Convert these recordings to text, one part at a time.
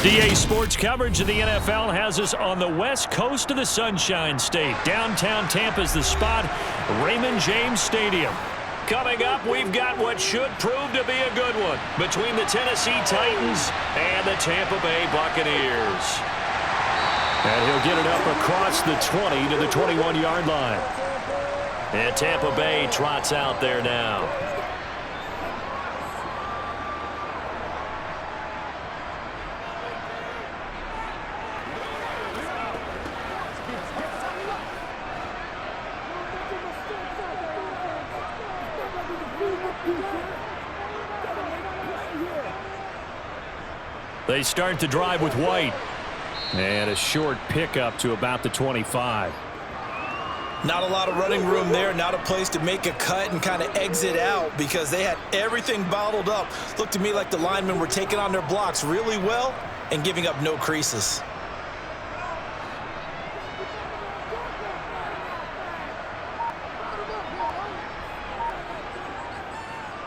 DA Sports coverage of the NFL has us on the west coast of the Sunshine State. Downtown Tampa's the spot, Raymond James Stadium. Coming up, we've got what should prove to be a good one between the Tennessee Titans and the Tampa Bay Buccaneers. And he'll get it up across the 20 to the 21-yard line. And Tampa Bay trots out there now. They start the drive with White. And a short pickup to about the 25. Not a lot of running room there. Not a place to make a cut and kind of exit out because they had everything bottled up. Looked to me like the linemen were taking on their blocks really well and giving up no creases.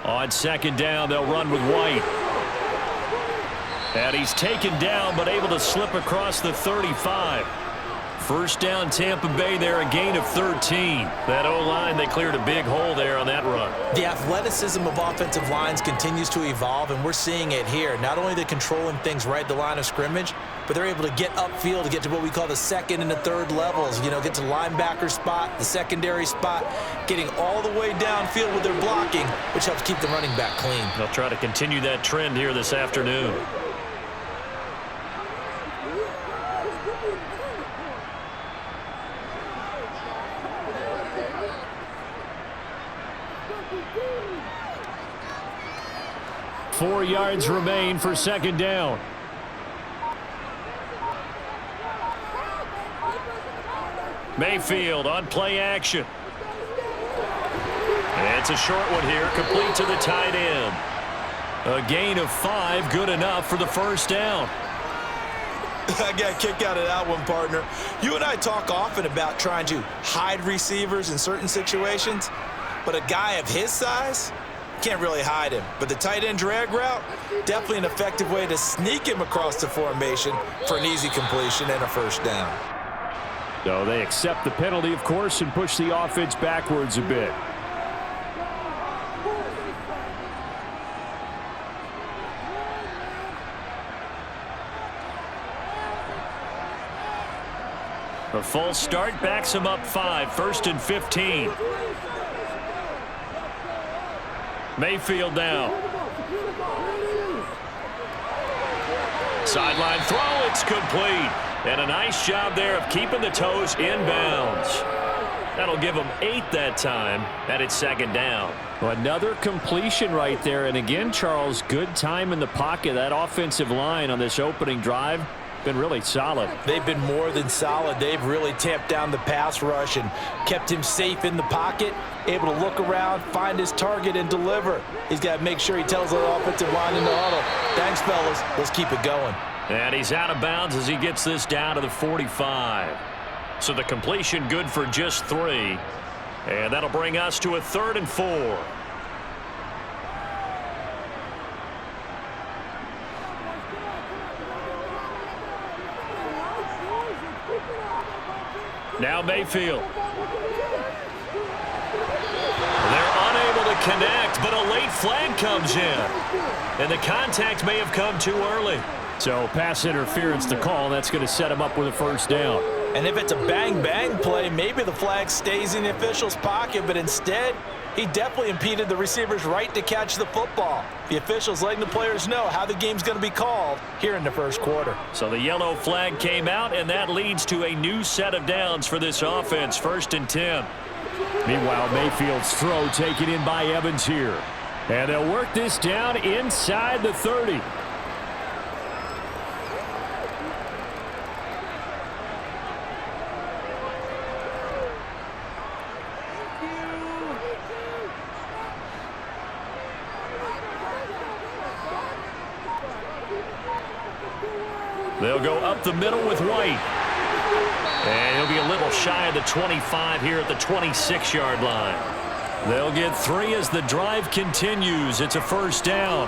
On second down, they'll run with White. And he's taken down, but able to slip across the 35. First down, Tampa Bay there, a gain of 13. That O-line, they cleared a big hole there on that run. The athleticism of offensive lines continues to evolve, and we're seeing it here. Not only they're controlling things right at the line of scrimmage, but they're able to get upfield to get to what we call the second and the third levels. You know, get to the linebacker spot, the secondary spot, getting all the way downfield with their blocking, which helps keep the running back clean. They'll try to continue that trend here this afternoon. Four yards remain for second down. Mayfield on play action. And it's a short one here, complete to the tight end. A gain of 5, good enough for the first down. I got a kick out of that one, partner. You and I talk often about trying to hide receivers in certain situations, but a guy of his size can't really hide him. But the tight end drag route, definitely an effective way to sneak him across the formation for an easy completion and a first down. So they accept the penalty, of course, and push the offense backwards a bit. A false start backs him up 5, 1st and 15. Mayfield now. Sideline throw, it's complete. And a nice job there of keeping the toes inbounds. That'll give them 8 that time, and it's second down. Another completion right there. And again, Charles, good time in the pocket. That offensive line on this opening drive been really solid. They've been more than solid. They've really tamped down the pass rush and kept him safe in the pocket, able to look around, find his target, and deliver. He's got to make sure he tells the offensive line in the huddle, thanks, fellas. Let's keep it going. And he's out of bounds as he gets this down to the 45. So the completion good for just 3. And that'll bring us to a 3rd and 4. Now Mayfield. They're unable to connect, but a late flag comes in. And the contact may have come too early. So pass interference to call. That's going to set him up with a first down. And if it's a bang-bang play, maybe the flag stays in the official's pocket, but instead, he definitely impeded the receiver's right to catch the football. The officials letting the players know how the game's going to be called here in the first quarter. So the yellow flag came out, and that leads to a new set of downs for this offense, 1st and 10. Meanwhile, Mayfield's throw taken in by Evans here. And they'll work this down inside the 30. They'll go up the middle with White. And he'll be a little shy of the 25 here at the 26-yard line. They'll get 3 as the drive continues. It's a first down.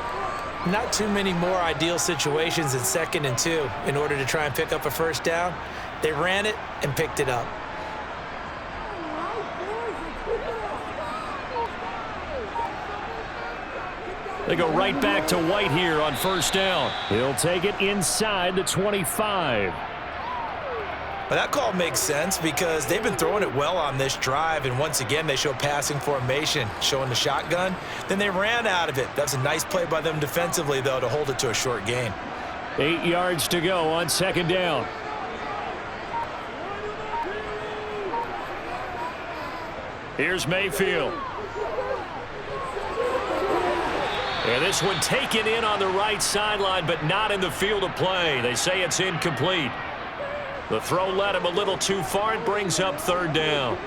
Not too many more ideal situations in 2nd and 2 in order to try and pick up a first down. They ran it and picked it up. They go right back to White here on first down. He'll take it inside the 25. Well, that call makes sense because they've been throwing it well on this drive, and once again they show passing formation, showing the shotgun. Then they ran out of it. That's a nice play by them defensively, though, to hold it to a short gain. 8 yards to go on 2nd down. Here's Mayfield. And this one taken in on the right sideline, but not in the field of play. They say it's incomplete. The throw led him a little too far. It brings up 3rd down.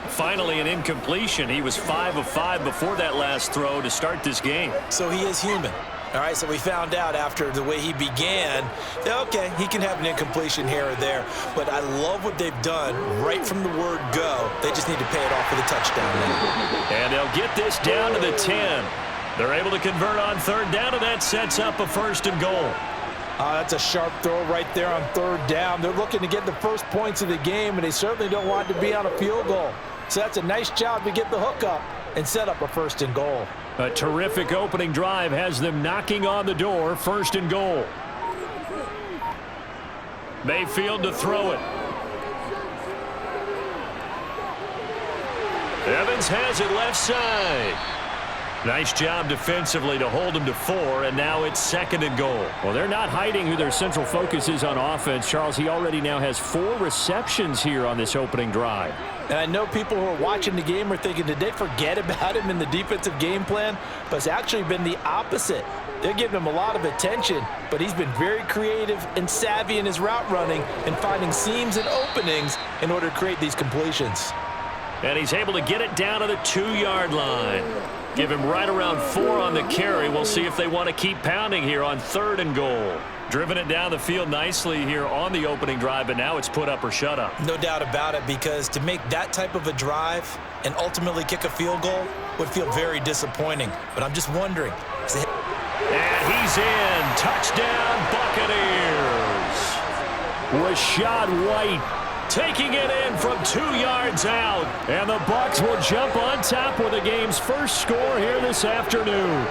Finally, an incompletion. He was 5 of 5 before that last throw to start this game. So he is human. All right, so we found out after the way he began that, okay, he can have an incompletion here or there. But I love what they've done right from the word go. They just need to pay it off with a touchdown now. And they'll get this down to the 10. They're able to convert on 3rd down, and that sets up a 1st and goal. That's a sharp throw right there on 3rd down. They're looking to get the first points of the game, and they certainly don't want to be on a field goal. So that's a nice job to get the hook up and set up a 1st and goal. A terrific opening drive has them knocking on the door. 1st and goal. Mayfield to throw it. Evans has it left side. Nice job defensively to hold him to 4, and now it's 2nd and goal. Well, they're not hiding who their central focus is on offense. Charles, he already now has 4 receptions here on this opening drive. And I know people who are watching the game are thinking, did they forget about him in the defensive game plan? But it's actually been the opposite. They're giving him a lot of attention, but he's been very creative and savvy in his route running and finding seams and openings in order to create these completions. And he's able to get it down to the 2-yard line. Give him right around 4 on the carry. We'll see if they want to keep pounding here on 3rd and goal. Driven it down the field nicely here on the opening drive, but now it's put up or shut up. No doubt about it, because to make that type of a drive and ultimately kick a field goal would feel very disappointing. But I'm just wondering. And he's in. Touchdown, Buccaneers. Rachaad White taking it in from 2 yards out. And the Bucs will jump on top with the game's first score here this afternoon.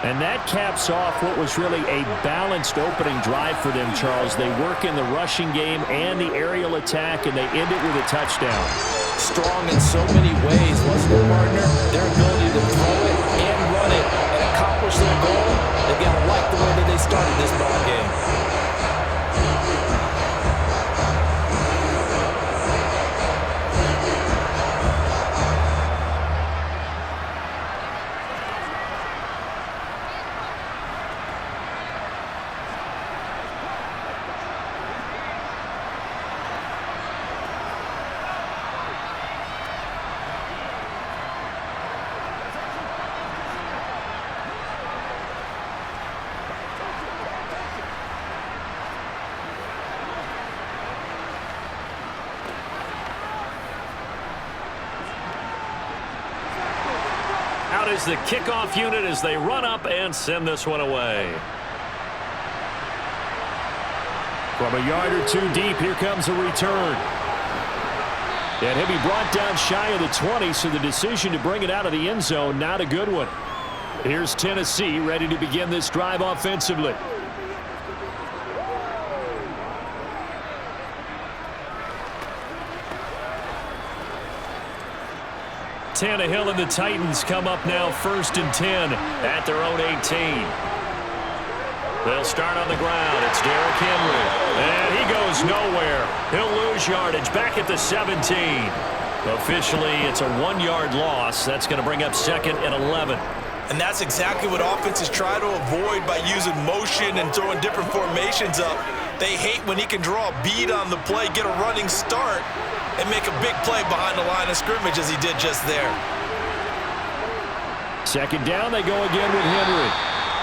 And that caps off what was really a balanced opening drive for them, Charles. They work in the rushing game and the aerial attack, and they end it with a touchdown. Strong in so many ways, wasn't it, partner? Their ability to throw it and run it and accomplish their goal. They're going to like the way that they started this ball game. Out is the kickoff unit as they run up and send this one away. From a yard or 2 deep, here comes a return. And he'll be brought down shy of the 20, so the decision to bring it out of the end zone, not a good one. Here's Tennessee ready to begin this drive offensively. Tannehill and the Titans come up now 1st and 10 at their own 18. They'll start on the ground. It's Derrick Henry. And he goes nowhere. He'll lose yardage back at the 17. Officially, it's a 1-yard loss. That's going to bring up 2nd and 11. And that's exactly what offenses try to avoid by using motion and throwing different formations up. They hate when he can draw a bead on the play, get a running start, and make a big play behind the line of scrimmage as he did just there. 2nd down, they go again with Henry.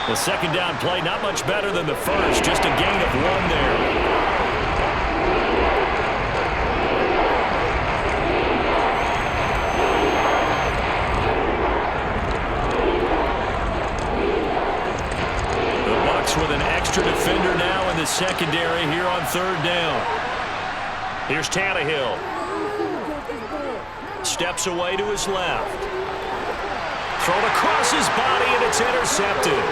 The 2nd down play, not much better than the first, just a gain of 1 there. Bucs with an extra defender now in the secondary here on third down. Here's Tannehill. Steps away to his left. Thrown across his body, and it's intercepted.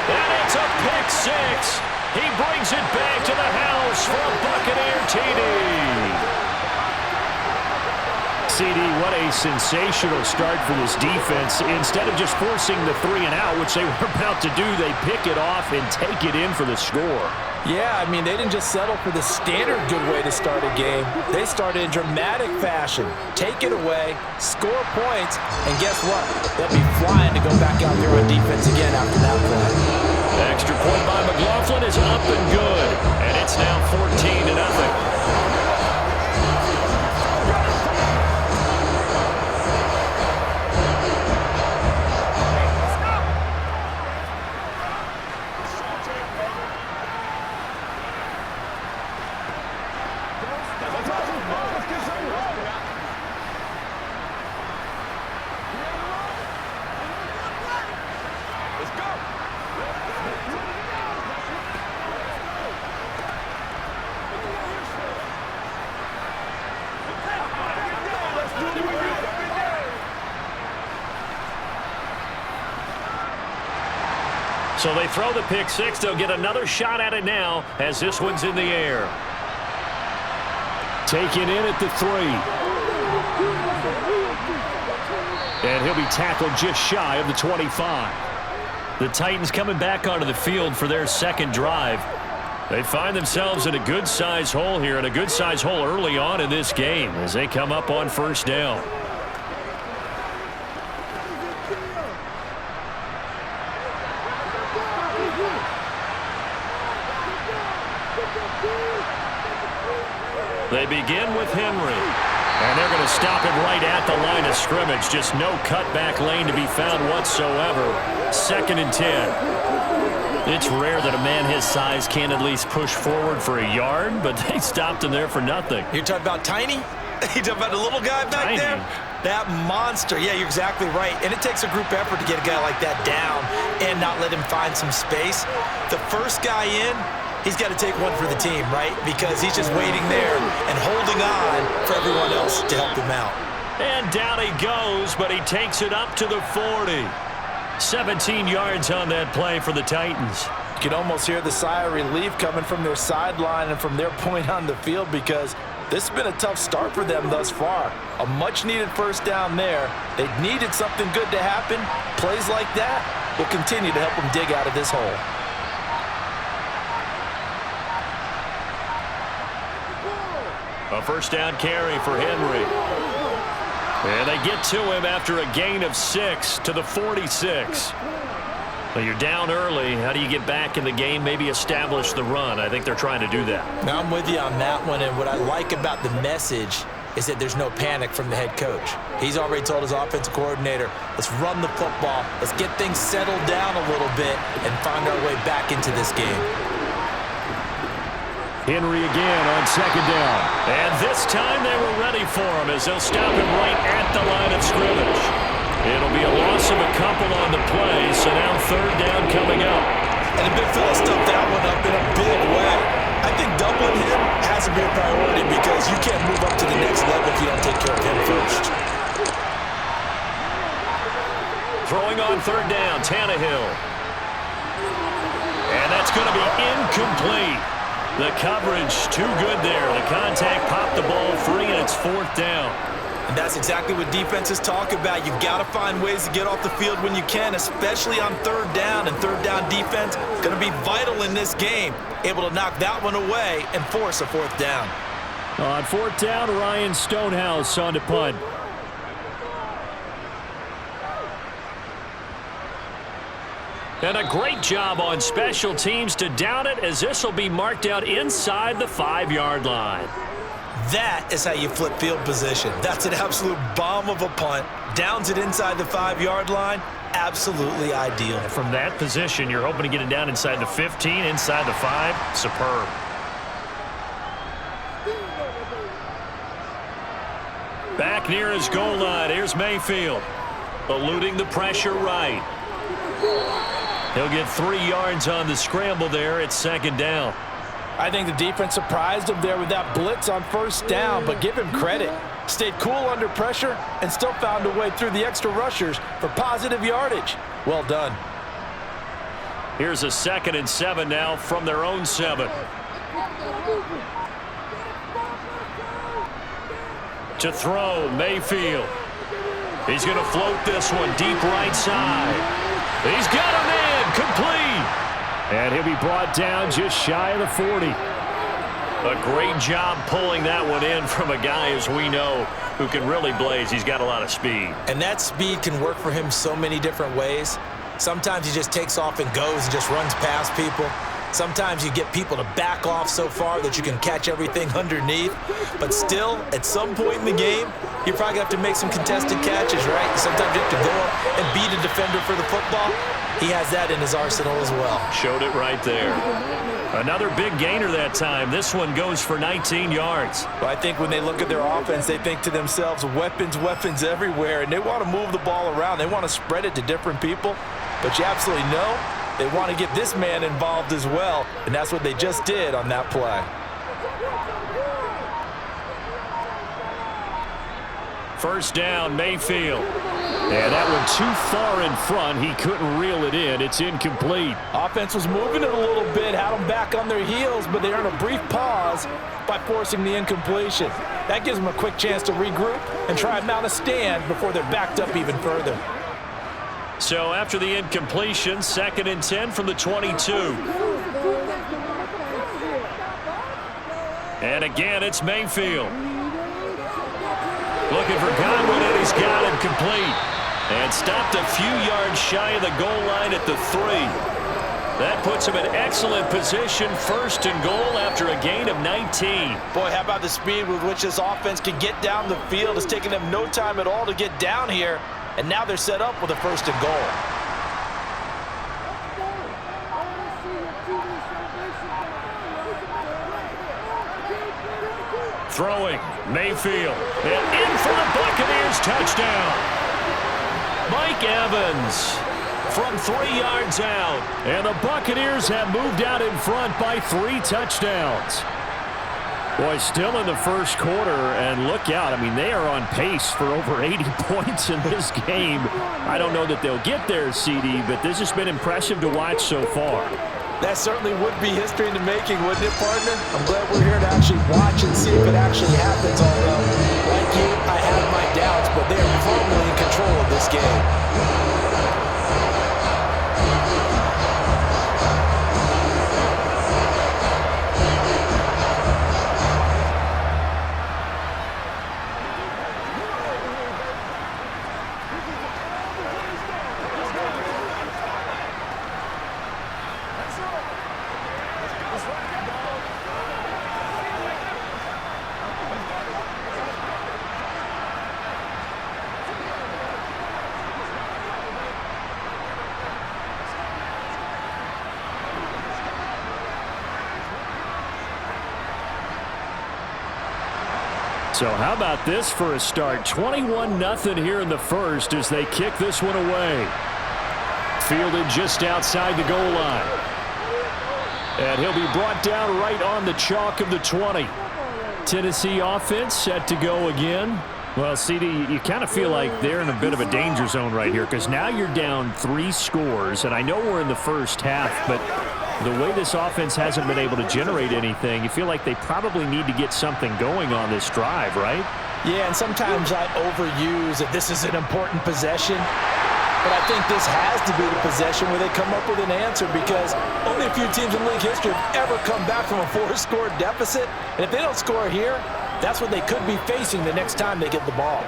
And it's a pick six. He brings it back to the house for a Buccaneer TD. CD, what a sensational start for this defense. Instead of just forcing the 3 and out, which they were about to do, they pick it off and take it in for the score. Yeah, I mean, they didn't just settle for the standard good way to start a game. They started in dramatic fashion. Take it away, score points, and guess what? They'll be flying to go back out there on defense again after that play. Extra point by McLaughlin is up and good, and it's now 14-0. So they throw the pick six. They'll get another shot at it now as this one's in the air. Taken in at the 3. And he'll be tackled just shy of the 25. The Titans coming back onto the field for their second drive. They find themselves in a good-sized hole here, and a good-sized hole early on in this game as they come up on first down. They begin with Henry. And they're going to stop him right at the line of scrimmage. Just no cutback lane to be found whatsoever. 2nd and 10. It's rare that a man his size can at least push forward for a yard, but they stopped him there for nothing. You're talking about Tiny? You're talking about the little guy back there? That monster. Yeah, you're exactly right. And it takes a group effort to get a guy like that down and not let him find some space. The first guy in, he's got to take one for the team, right? Because he's just waiting there and holding on for everyone else to help him out. And down he goes, but he takes it up to the 40. 17 yards on that play for the Titans. You can almost hear the sigh of relief coming from their sideline and from their point on the field, because this has been a tough start for them thus far. A much-needed first down there. They needed something good to happen. Plays like that will continue to help them dig out of this hole. A first down carry for Henry. And they get to him after a gain of 6 to the 46. Well, you're down early. How do you get back in the game, maybe establish the run? I think they're trying to do that. Now, I'm with you on that one, and what I like about the message is that there's no panic from the head coach. He's already told his offensive coordinator, let's run the football, let's get things settled down a little bit and find our way back into this game. Henry again on 2nd down. And this time they were ready for him as they'll stop him right at the line of scrimmage. It'll be a loss of a couple on the play, so now 3rd down coming up. And the big fella stuffed that one up in a big way. I think doubling him has to be a priority because you can't move up to the next level if you don't take care of him first. Throwing on 3rd down, Tannehill. And that's going to be incomplete. The coverage too good there. The contact popped the ball free, and it's 4th down. And that's exactly what defenses talk about. You've got to find ways to get off the field when you can, especially on 3rd down. And 3rd down defense going to be vital in this game. Able to knock that one away and force a 4th down. On 4th down, Ryan Stonehouse on to punt. And a great job on special teams to down it, as this will be marked out inside the 5-yard line. That is how you flip field position. That's an absolute bomb of a punt. Downs it inside the 5-yard line. Absolutely ideal. From that position, you're hoping to get it down inside the 15, inside the 5. Superb. Back near his goal line. Here's Mayfield. Eluding the pressure right. He'll get 3 yards on the scramble there at second down. I think the defense surprised him there with that blitz on first down, but give him credit. Stayed cool under pressure and still found a way through the extra rushers for positive yardage. Well done. Here's a 2nd and 7 now from their own 7. To throw, Mayfield. He's going to float this one deep right side. He's got a man, complete. And he'll be brought down just shy of the 40. A great job pulling that one in from a guy, as we know, who can really blaze. He's got a lot of speed. And that speed can work for him so many different ways. Sometimes he just takes off and goes and just runs past people. Sometimes you get people to back off so far that you can catch everything underneath. But still, at some point in the game, you're probably going to have to make some contested catches, right? Sometimes you have to go up and beat a defender for the football. He has that in his arsenal as well. Showed it right there. Another big gainer that time. This one goes for 19 yards. Well, I think when they look at their offense, they think to themselves, weapons, weapons everywhere, and they want to move the ball around. They want to spread it to different people. But you absolutely know they want to get this man involved as well, and that's what they just did on that play. First down, Mayfield. And that one too far in front. He couldn't reel it in. It's incomplete. Offense was moving it a little bit, had them back on their heels, but they earned a brief pause by forcing the incompletion. That gives them a quick chance to regroup and try and mount a stand before they're backed up even further. So after the incompletion, 2nd and 10 from the 22. And again, it's Mayfield. Looking for Godwin, and he's got him complete. And stopped a few yards shy of the goal line at the 3. That puts him in excellent position, 1st and goal after a gain of 19. Boy, how about the speed with which this offense can get down the field? It's taken them no time at all to get down here. And now they're set up with a 1st and goal. Throwing, Mayfield. And in for the Buccaneers, touchdown. Mike Evans from 3 yards out. And the Buccaneers have moved out in front by 3 touchdowns. Boy, still in the first quarter, and look out. I mean, they are on pace for over 80 points in this game. I don't know that they'll get there, CD, but this has been impressive to watch so far. That certainly would be history in the making, wouldn't it, partner? I'm glad we're here to actually watch and see if it actually happens, although, like you, I have my doubts, but they are firmly in control of this game. So how about this for a start? 21-0 here in the first as they kick this one away. Fielded just outside the goal line. And he'll be brought down right on the chalk of the 20. Tennessee offense set to go again. Well, CD, you kind of feel like they're in a bit of a danger zone right here because now you're down 3 scores, and I know we're in the first half, but the way this offense hasn't been able to generate anything, you feel like they probably need to get something going on this drive, right? Yeah, and sometimes I overuse that this is an important possession, but I think this has to be the possession where they come up with an answer because only a few teams in league history have ever come back from a 4-score deficit, and if they don't score here, that's what they could be facing the next time they get the ball.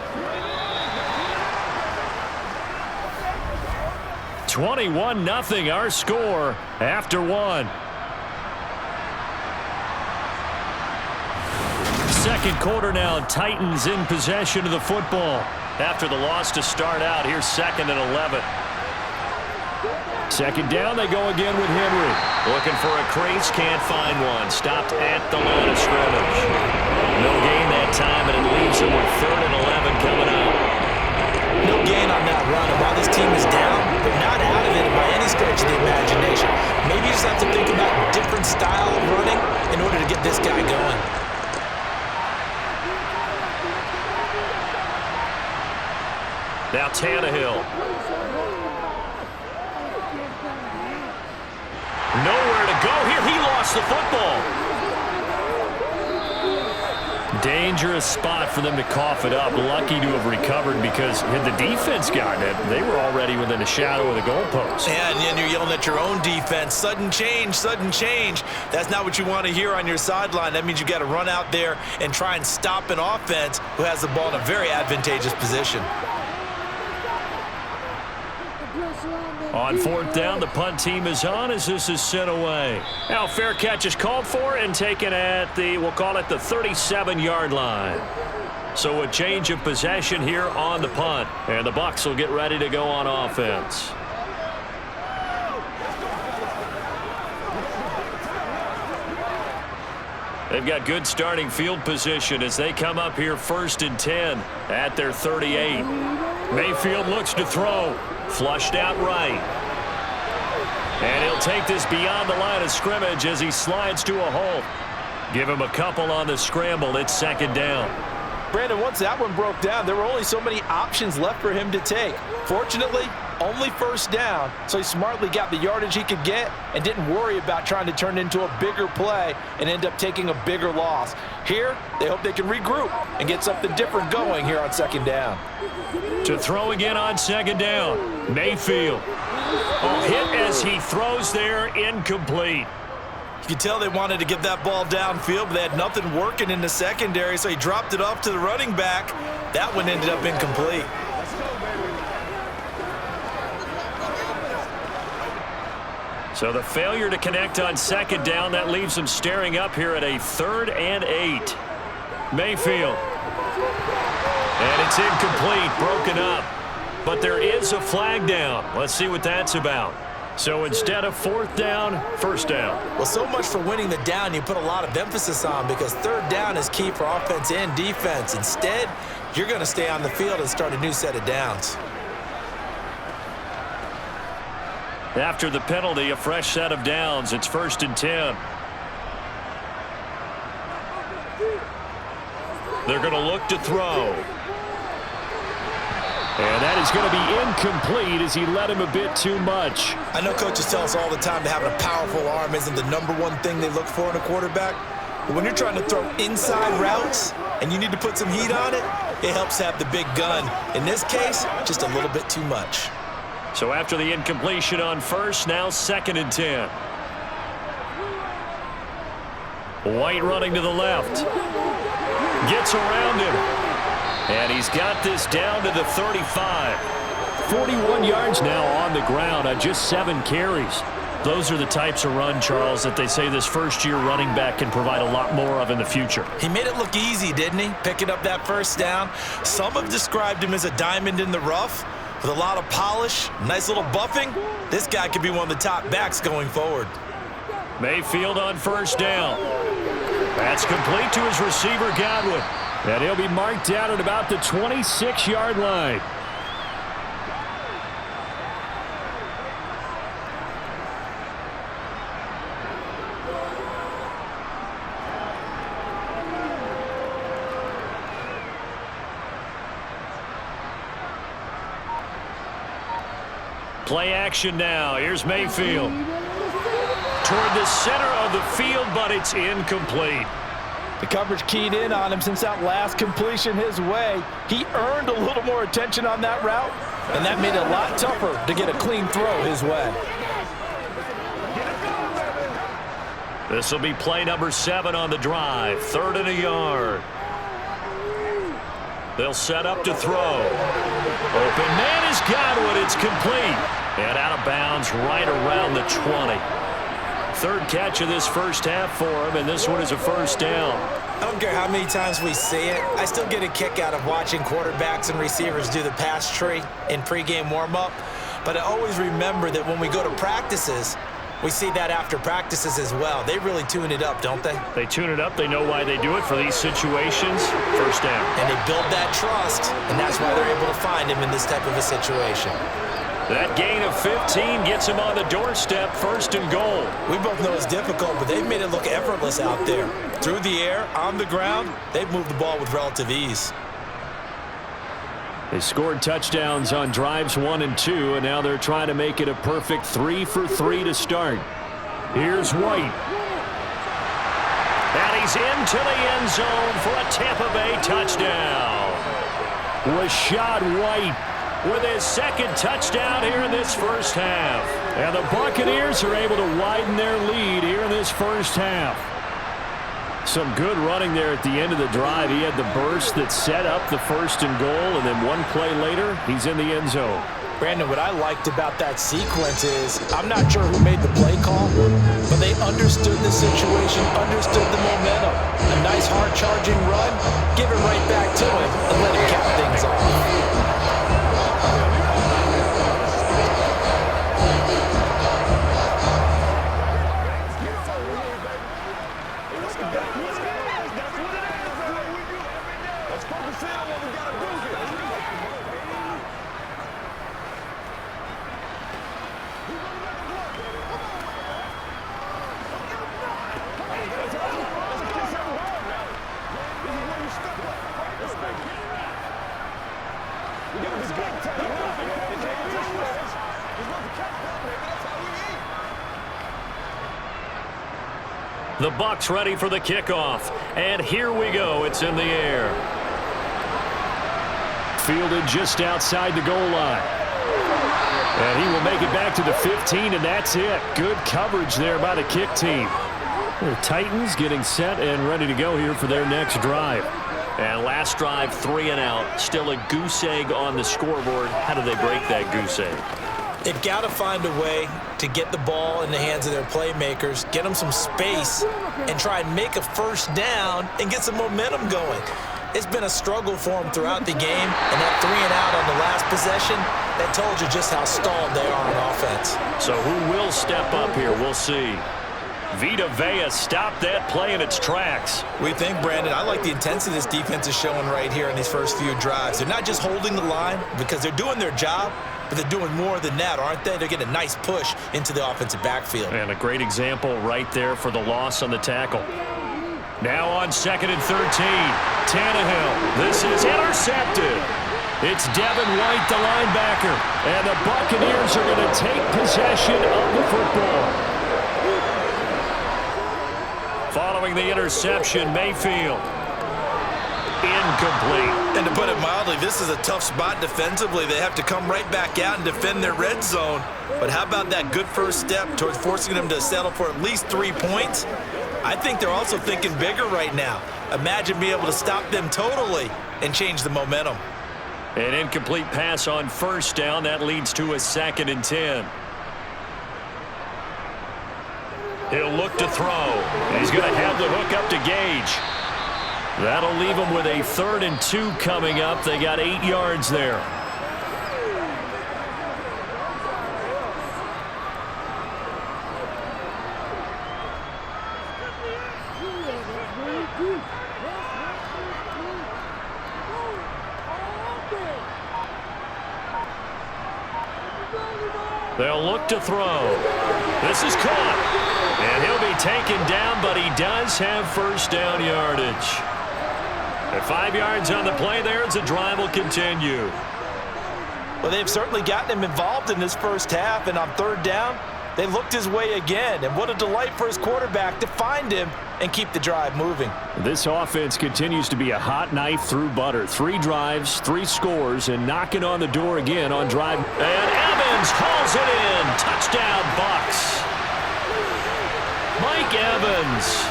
21-0 our score after 1. Second quarter now, Titans in possession of the football. After the loss to start out, here's 2nd and 11. Second down, they go again with Henry. Looking for a crease, can't find one. Stopped at the line of scrimmage. No gain that time, and it leaves them with 3rd and 11 coming up. No gain on that run, and while this team is down, they're not out of it by any stretch of the imagination. style of running in order to get this guy going. Now Tannehill. Nowhere to go here. He lost the football. Dangerous spot for them to cough it up. Lucky to have recovered because had the defense gotten it, they were already within a shadow of the goalpost. Yeah, and you're yelling at your own defense. Sudden change, sudden change. That's not what you want to hear on your sideline. That means you got to run out there and try and stop an offense who has the ball in a very advantageous position. On fourth down, the punt team is on as this is sent away. Now fair catch is called for and taken at we'll call it the 37-yard line. So a change of possession here on the punt. And the Bucs will get ready to go on offense. They've got good starting field position as they come up here 1st and 10 at their 38. Mayfield looks to throw. Flushed out right. And he'll take this beyond the line of scrimmage as he slides to a halt. Give him a couple on the scramble. It's 2nd down. Brandon, once that one broke down, there were only so many options left for him to take. Fortunately, only 1st down, so he smartly got the yardage he could get and didn't worry about trying to turn it into a bigger play and end up taking a bigger loss. Here, they hope they can regroup and get something different going here on 2nd down. To throw again on 2nd down, Mayfield. A hit as he throws there, incomplete. You could tell they wanted to get that ball downfield, but they had nothing working in the secondary, so he dropped it off to the running back. That one ended up incomplete. So the failure to connect on 2nd down, that leaves them staring up here at a 3rd and 8. Mayfield. And it's incomplete, broken up. But there is a flag down. Let's see what that's about. So instead of 4th down, 1st down. Well, so much for winning the down you put a lot of emphasis on because 3rd down is key for offense and defense. Instead, you're going to stay on the field and start a new set of downs. After the penalty, a fresh set of downs. It's 1st and 10. They're going to look to throw. And that is going to be incomplete as he led him a bit too much. I know coaches tell us all the time that having a powerful arm isn't the #1 thing they look for in a quarterback. But when you're trying to throw inside routes and you need to put some heat on it, it helps have the big gun. In this case, just a little bit too much. So after the incompletion on 1st, now 2nd and 10. White running to the left. Gets around him. And he's got this down to the 35. 41 yards now on the ground on just 7 carries. Those are the types of run, Charles, that they say this first-year running back can provide a lot more of in the future. He made it look easy, didn't he? Picking up that 1st down. Some have described him as a diamond in the rough with a lot of polish, nice little buffing. This guy could be one of the top backs going forward. Mayfield on 1st down. That's complete to his receiver, Godwin. And he'll be marked down at about the 26-yard line. Play action now. Here's Mayfield. Toward the center of the field, but it's incomplete. The coverage keyed in on him since that last completion his way. He earned a little more attention on that route, and that made it a lot tougher to get a clean throw his way. This will be play number 7 on the drive. 3rd and a yard. They'll set up to throw. Open man is Godwin. It's complete. And out of bounds right around the 20. 3rd catch of this first half for him, and this one is a 1st down. I don't care how many times we see it. I still get a kick out of watching quarterbacks and receivers do the pass tree in pregame warm-up. But I always remember that when we go to practices, we see that after practices as well. They really tune it up, don't they? They tune it up. They know why they do it for these situations. 1st down. And they build that trust, and that's why they're able to find him in this type of a situation. That gain of 15 gets him on the doorstep, 1st and goal. We both know it's difficult, but they've made it look effortless out there. Through the air, on the ground, they've moved the ball with relative ease. They scored touchdowns on drives 1 and 2, and now they're trying to make it a perfect 3 for 3 to start. Here's White. And he's into the end zone for a Tampa Bay touchdown. Rashad White with his 2nd touchdown here in this first half. And the Buccaneers are able to widen their lead here in this first half. Some good running there at the end of the drive. He had the burst that set up the 1st and goal, and then one play later, he's in the end zone. Brandon, what I liked about that sequence is, I'm not sure who made the play call, but they understood the situation, understood the momentum. A nice hard charging run, give it right back to him, and let him cap things off. The Bucs ready for the kickoff. And here we go. It's in the air. Fielded just outside the goal line. And he will make it back to the 15, and that's it. Good coverage there by the kick team. The Titans getting set and ready to go here for their next drive. And last drive, 3 and out. Still a goose egg on the scoreboard. How do they break that goose egg? They've got to find a way to get the ball in the hands of their playmakers, get them some space, and try and make a first down and get some momentum going. It's been a struggle for them throughout the game, and that 3 and out on the last possession, that told you just how stalled they are on offense. So who will step up here? We'll see. Vita Vea stopped that play in its tracks. We think, Brandon, I like the intensity this defense is showing right here in these first few drives. They're not just holding the line because they're doing their job, but they're doing more than that, aren't they? They're getting a nice push into the offensive backfield. And a great example right there for the loss on the tackle. Now on 2nd and 13. Tannehill. This is intercepted. It's Devin White, the linebacker. And the Buccaneers are going to take possession of the football. Following the interception, Mayfield. Incomplete. And to put it mildly, this is a tough spot defensively. They have to come right back out and defend their red zone. But how about that good first step towards forcing them to settle for at least 3 points? I think they're also thinking bigger right now. Imagine being able to stop them totally and change the momentum. An incomplete pass on 1st down. That leads to a 2nd and 10. He'll look to throw. He's going to have the hook up to Gage. That'll leave him with a 3rd and 2 coming up. They got 8 yards there. They'll look to throw. This is caught. And he'll be taken down, but he does have 1st down yardage. At 5 yards on the play there as the drive will continue. Well, they've certainly gotten him involved in this first half, and on 3rd down, they looked his way again. And what a delight for his quarterback to find him and keep the drive moving. This offense continues to be a hot knife through butter. 3 drives, 3 scores, and knocking on the door again on drive. And Evans hauls it in. Touchdown, Bucs. Mike Evans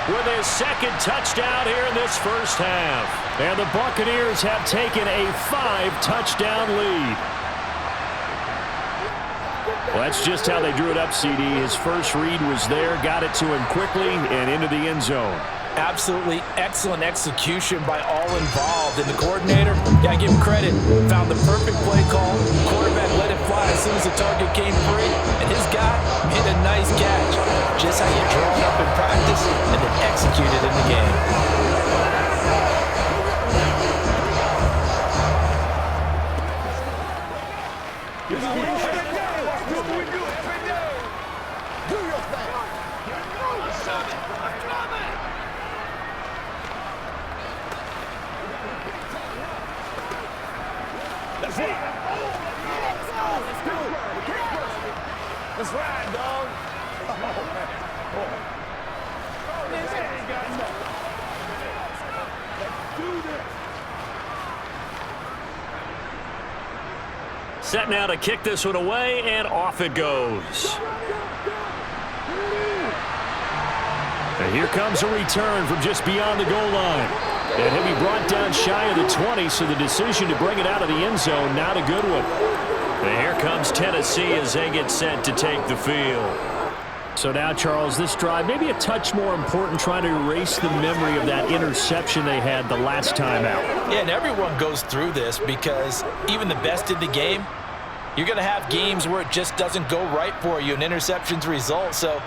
with his 2nd touchdown here in this first half. And the Buccaneers have taken a 5-touchdown lead. Well, that's just how they drew it up, CD. His first read was there, got it to him quickly, and into the end zone. Absolutely excellent execution by all involved. And the coordinator, gotta give him credit, found the perfect play call. Quarterback let it fly as soon as the target came free. And his guy hit a nice catch. Just how you draw it up in practice and then execute it in the game. Let's ride, dog. This ain't got nothing. Let's do this. Set now to kick this one away, and off it goes. And here comes a return from just beyond the goal line. And he'll be brought down shy of the 20, so the decision to bring it out of the end zone, not a good one. And here comes Tennessee as they get set to take the field. So now, Charles, this drive maybe a touch more important, trying to erase the memory of that interception they had the last time out. Yeah, and everyone goes through this because even the best in the game, you're going to have games where it just doesn't go right for you, and interceptions result. So,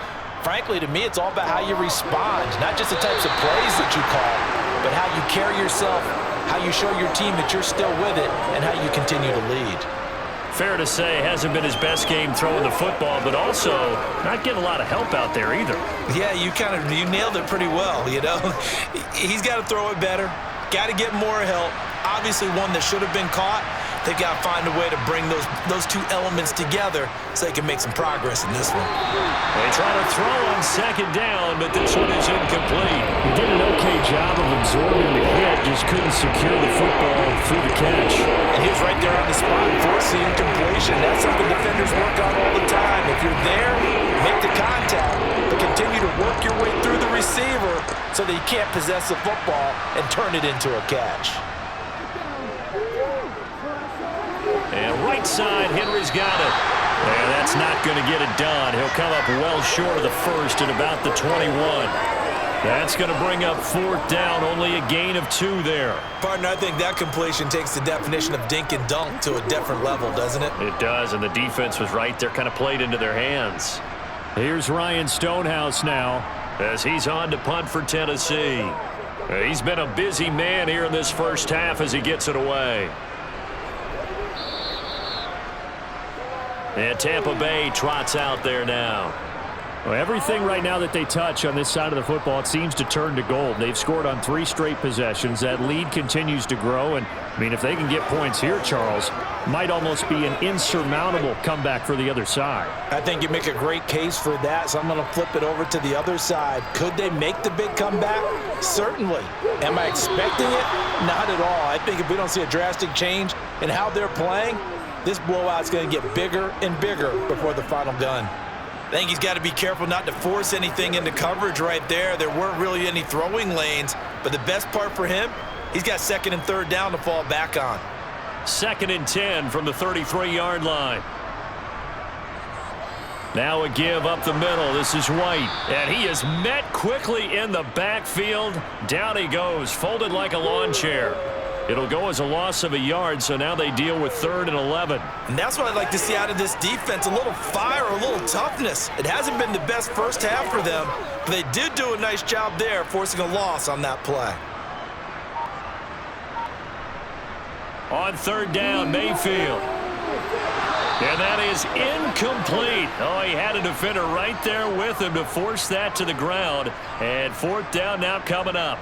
frankly, to me, it's all about how you respond, not just the types of plays that you call, but how you carry yourself, how you show your team that you're still with it, and how you continue to lead. Fair to say, hasn't been his best game throwing the football, but also not getting a lot of help out there either. Yeah, you nailed it pretty well, you know. He's got to throw it better, got to get more help. Obviously one that should have been caught. They've got to find a way to bring those two elements together so they can make some progress in this one. They try to throw on second down, but this one is incomplete. He did an okay job of absorbing the hit, just couldn't secure the football through the catch. And he was right there on the spot, forcing incompletion. That's something defenders work on all the time. If you're there, make the contact, but continue to work your way through the receiver so that he can't possess the football and turn it into a catch. And right side, Henry's got it. And that's not going to get it done. He'll come up well short of the first at about the 21. That's going to bring up fourth down, only a gain of 2 there. Partner, I think that completion takes the definition of dink and dunk to a different level, doesn't it? It does, and the defense was right there, kind of played into their hands. Here's Ryan Stonehouse now as he's on to punt for Tennessee. He's been a busy man here in this first half as he gets it away. And Tampa Bay trots out there now. Well, everything right now that they touch on this side of the football, it seems to turn to gold. They've scored on 3 straight possessions. That lead continues to grow. And, I mean, if they can get points here, Charles, might almost be an insurmountable comeback for the other side. I think you make a great case for that, so I'm going to flip it over to the other side. Could they make the big comeback? Certainly. Am I expecting it? Not at all. I think if we don't see a drastic change in how they're playing, this blowout's going to get bigger and bigger before the final gun. I think he's got to be careful not to force anything into coverage right there. There weren't really any throwing lanes, but the best part for him, he's got second and third down to fall back on. 2nd and 10 from the 33-yard line. Now a give up the middle. This is White, and he is met quickly in the backfield. Down he goes, folded like a lawn chair. It'll go as a loss of a yard, so now they deal with 3rd and 11. And that's what I'd like to see out of this defense, a little fire, a little toughness. It hasn't been the best first half for them, but they did do a nice job there, forcing a loss on that play. On 3rd down, Mayfield. And that is incomplete. Oh, he had a defender right there with him to force that to the ground. And 4th down now coming up.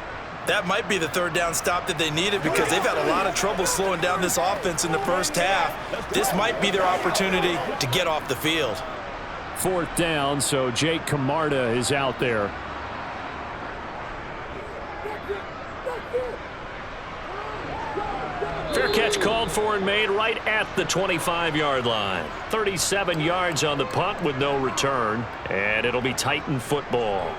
That might be the 3rd down stop that they needed because they've had a lot of trouble slowing down this offense in the first half. This might be their opportunity to get off the field. 4th down, so Jake Camarda is out there. Fair catch called for and made right at the 25-yard line. 37 yards on the punt with no return, and it'll be Titan football.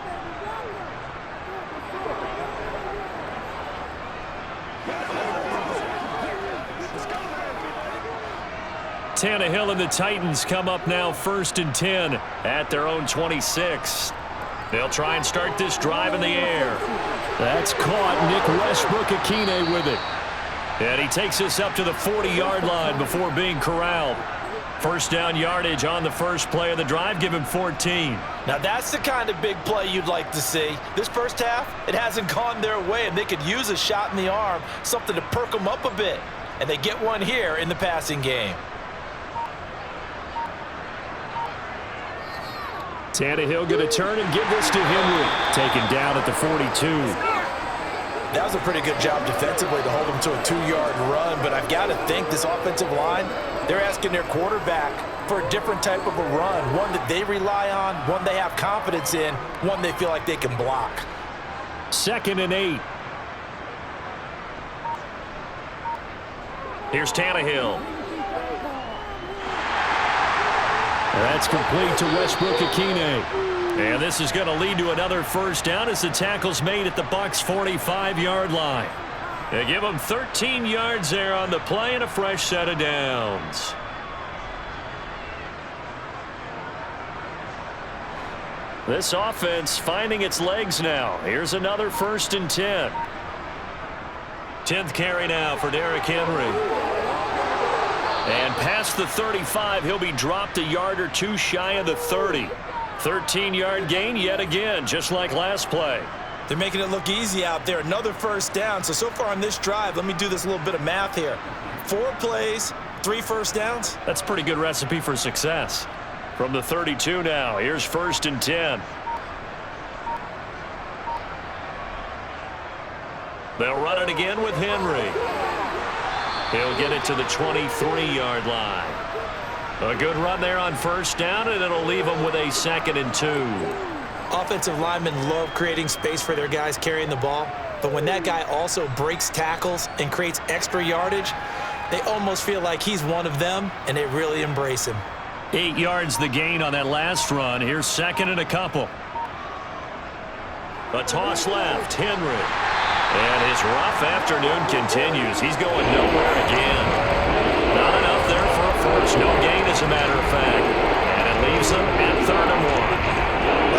Tannehill and the Titans come up now 1st and 10 at their own 26. They'll try and start this drive in the air. That's caught. Nick Westbrook-Akine with it. And he takes us up to the 40-yard line before being corralled. 1st down yardage on the first play of the drive. Give him 14. Now that's the kind of big play you'd like to see. This first half, it hasn't gone their way, and they could use a shot in the arm, something to perk them up a bit. And they get one here in the passing game. Tannehill going to turn and give this to Henry. Taken down at the 42. That was a pretty good job defensively to hold him to a 2-yard run, but I've got to think this offensive line, they're asking their quarterback for a different type of a run, one that they rely on, one they have confidence in, one they feel like they can block. 2nd and 8. Here's Tannehill. That's complete to Westbrook-Ikhine. And this is going to lead to another first down as the tackle's made at the Bucs' 45-yard line. They give them 13 yards there on the play and a fresh set of downs. This offense finding its legs now. Here's another 1st and 10. 10th carry now for Derrick Henry. And past the 35, he'll be dropped a yard or two shy of the 30. 13-yard gain yet again, just like last play. They're making it look easy out there. Another first down. So far on this drive, let me do this little bit of math here. 4 plays, 3 first downs. That's a pretty good recipe for success. From the 32 now, here's 1st and 10. They'll run it again with Henry. He'll get it to the 23-yard line. A good run there on 1st down, and it'll leave them with a 2nd and 2. Offensive linemen love creating space for their guys carrying the ball, but when that guy also breaks tackles and creates extra yardage, they almost feel like he's one of them, and they really embrace him. 8 yards the gain on that last run. Here's 2nd and a couple. A toss left, Henry. And his rough afternoon continues. He's going nowhere again. Not enough there for a first. No gain, as a matter of fact. And it leaves them at 3rd and 1.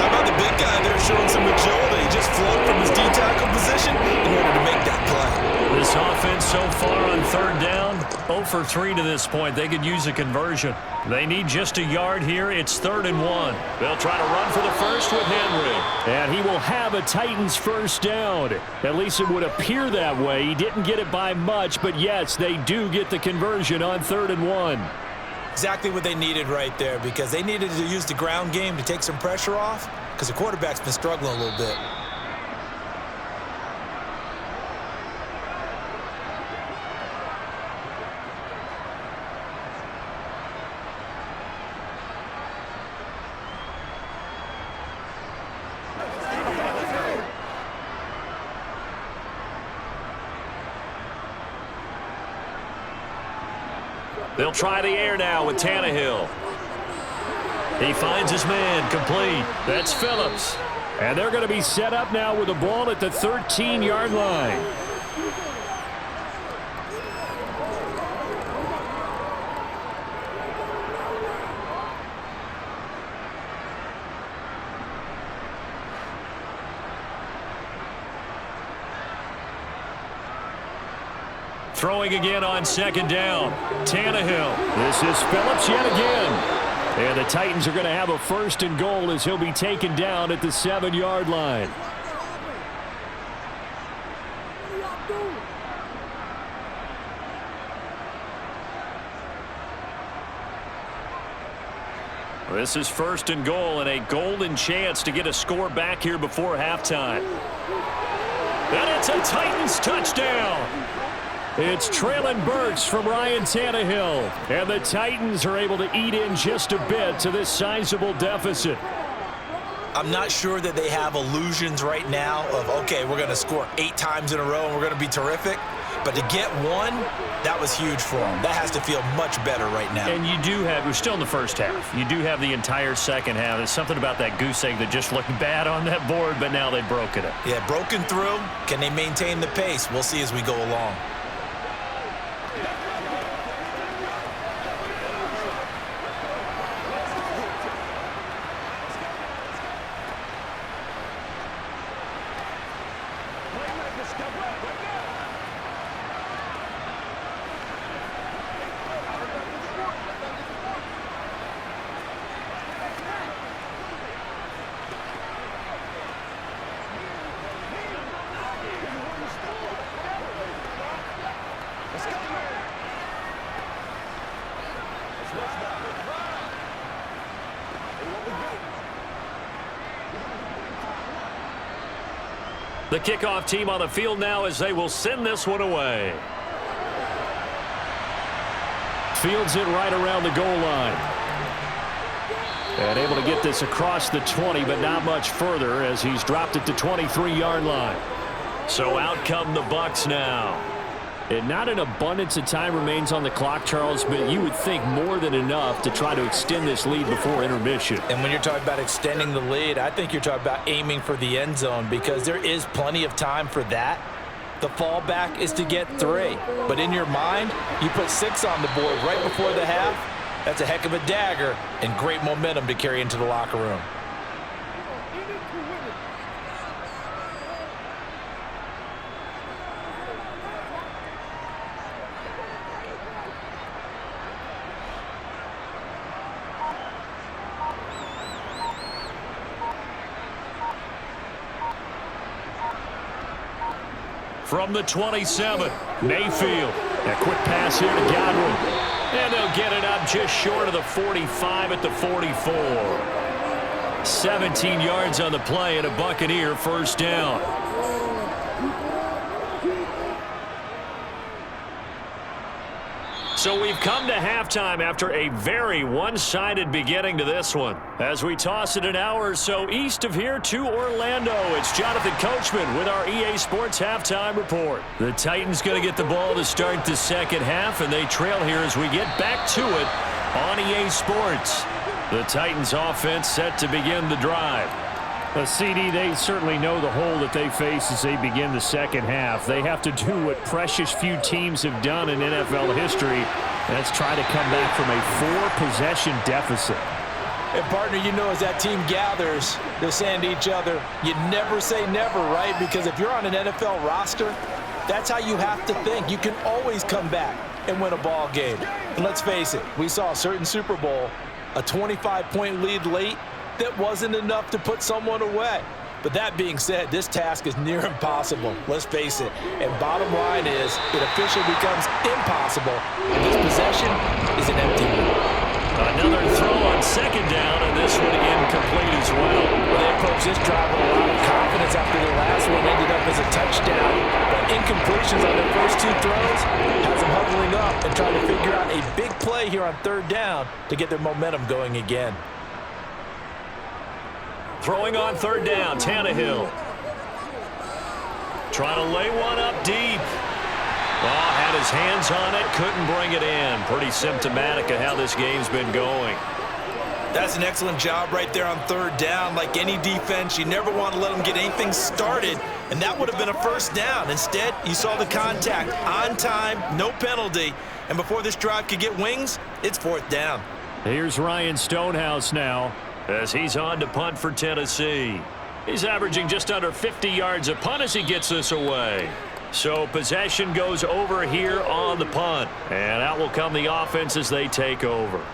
How about the big guy there showing some agility? He just flowed from his D-tackle position in order to make that play. This offense so far on 3rd down, 0 for 3 to this point. They could use a conversion. They need just a yard here. It's 3rd and 1. They'll try to run for the first with Henry. And he will have a Titans first down. At least it would appear that way. He didn't get it by much, but yes, they do get the conversion on 3rd and 1. Exactly what they needed right there, because they needed to use the ground game to take some pressure off, because the quarterback's been struggling a little bit. They'll try the air now with Tannehill. He finds his man complete. That's Phillips. And they're going to be set up now with the ball at the 13-yard line. Throwing again on 2nd down. Tannehill. This is Phillips yet again. And the Titans are going to have a 1st and goal as he'll be taken down at the 7-yard line. This is 1st and goal and a golden chance to get a score back here before halftime. And it's a Titans touchdown. It's Traylon Burks from Ryan Tannehill. And the Titans are able to eat in just a bit to this sizable deficit. I'm not sure that they have illusions right now of, okay, we're going to score 8 times in a row and we're going to be terrific. But to get one, that was huge for them. That has to feel much better right now. And you do have, we're still in the first half. You do have the entire second half. There's something about that goose egg that just looked bad on that board, but now they've broken it. Yeah, broken through. Can they maintain the pace? We'll see as we go along. The kickoff team on the field now as they will send this one away. Fields it right around the goal line. And able to get this across the 20, but not much further as he's dropped it to 23-yard line. So out come the Bucs now. And not an abundance of time remains on the clock, Charles, but you would think more than enough to try to extend this lead before intermission. And when you're talking about extending the lead, I think you're talking about aiming for the end zone because there is plenty of time for that. The fallback is to get 3. But in your mind, you put 6 on the board right before the half. That's a heck of a dagger and great momentum to carry into the locker room. From the 27, Mayfield. A quick pass here to Godwin. And they'll get it up just short of the 45 at the 44. 17 yards on the play and a Buccaneer first down. So we've come to halftime after a very one-sided beginning to this one. As we toss it an hour or so east of here to Orlando, it's Jonathan Coachman with our EA Sports Halftime Report. The Titans going to get the ball to start the second half, and they trail here as we get back to it on EA Sports. The Titans offense set to begin the drive. CD, they certainly know the hole that they face as they begin the second half. They have to do what precious few teams have done in NFL history. That's try to come back from a 4-possession deficit. And, partner, you know as that team gathers, they're saying to each other, you never say never, right? Because if you're on an NFL roster, that's how you have to think. You can always come back and win a ball game. And let's face it, we saw a certain Super Bowl, a 25-point lead late, that wasn't enough to put someone away. But that being said, this task is near impossible. Let's face it. And bottom line is, it officially becomes impossible. And this possession is an empty one. Another throw on second down, and this one incomplete as well. They approached this drive with a lot of confidence after the last one ended up as a touchdown. But incompletions on their first 2 throws has them huddling up and trying to figure out a big play here on third down to get their momentum going again. Throwing on third down, Tannehill. Trying to lay one up deep. Oh, had his hands on it, couldn't bring it in. Pretty symptomatic of how this game's been going. That's an excellent job right there on third down. Like any defense, you never want to let them get anything started, and that would have been a first down. Instead, you saw the contact on time, no penalty, and before this drive could get wings, it's fourth down. Here's Ryan Stonehouse now, as he's on to punt for Tennessee. He's averaging just under 50 yards a punt as he gets this away. So possession goes over here on the punt. And out will come the offense as they take over.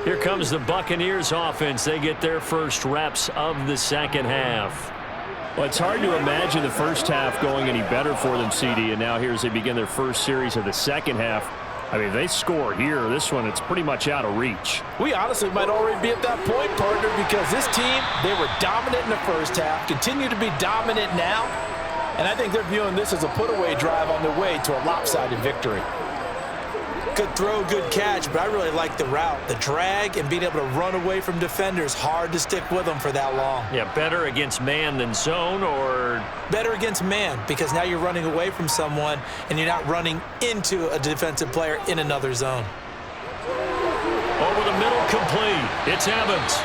Here comes the Buccaneers offense. They get their first reps of the second half. Well, it's hard to imagine the first half going any better for them, CD. And now here as they begin their first series of the second half. I mean, they score here. This one, it's pretty much out of reach. We honestly might already be at that point, partner, because this team, they were dominant in the first half, continue to be dominant now, and I think they're viewing this as a put-away drive on their way to a lopsided victory. Good throw, good catch, but I really like the route. The drag and being able to run away from defenders, hard to stick with them for that long. Yeah, better against man than zone, or? Better against man, because now you're running away from someone and you're not running into a defensive player in another zone. Over the middle, complete. It's Evans.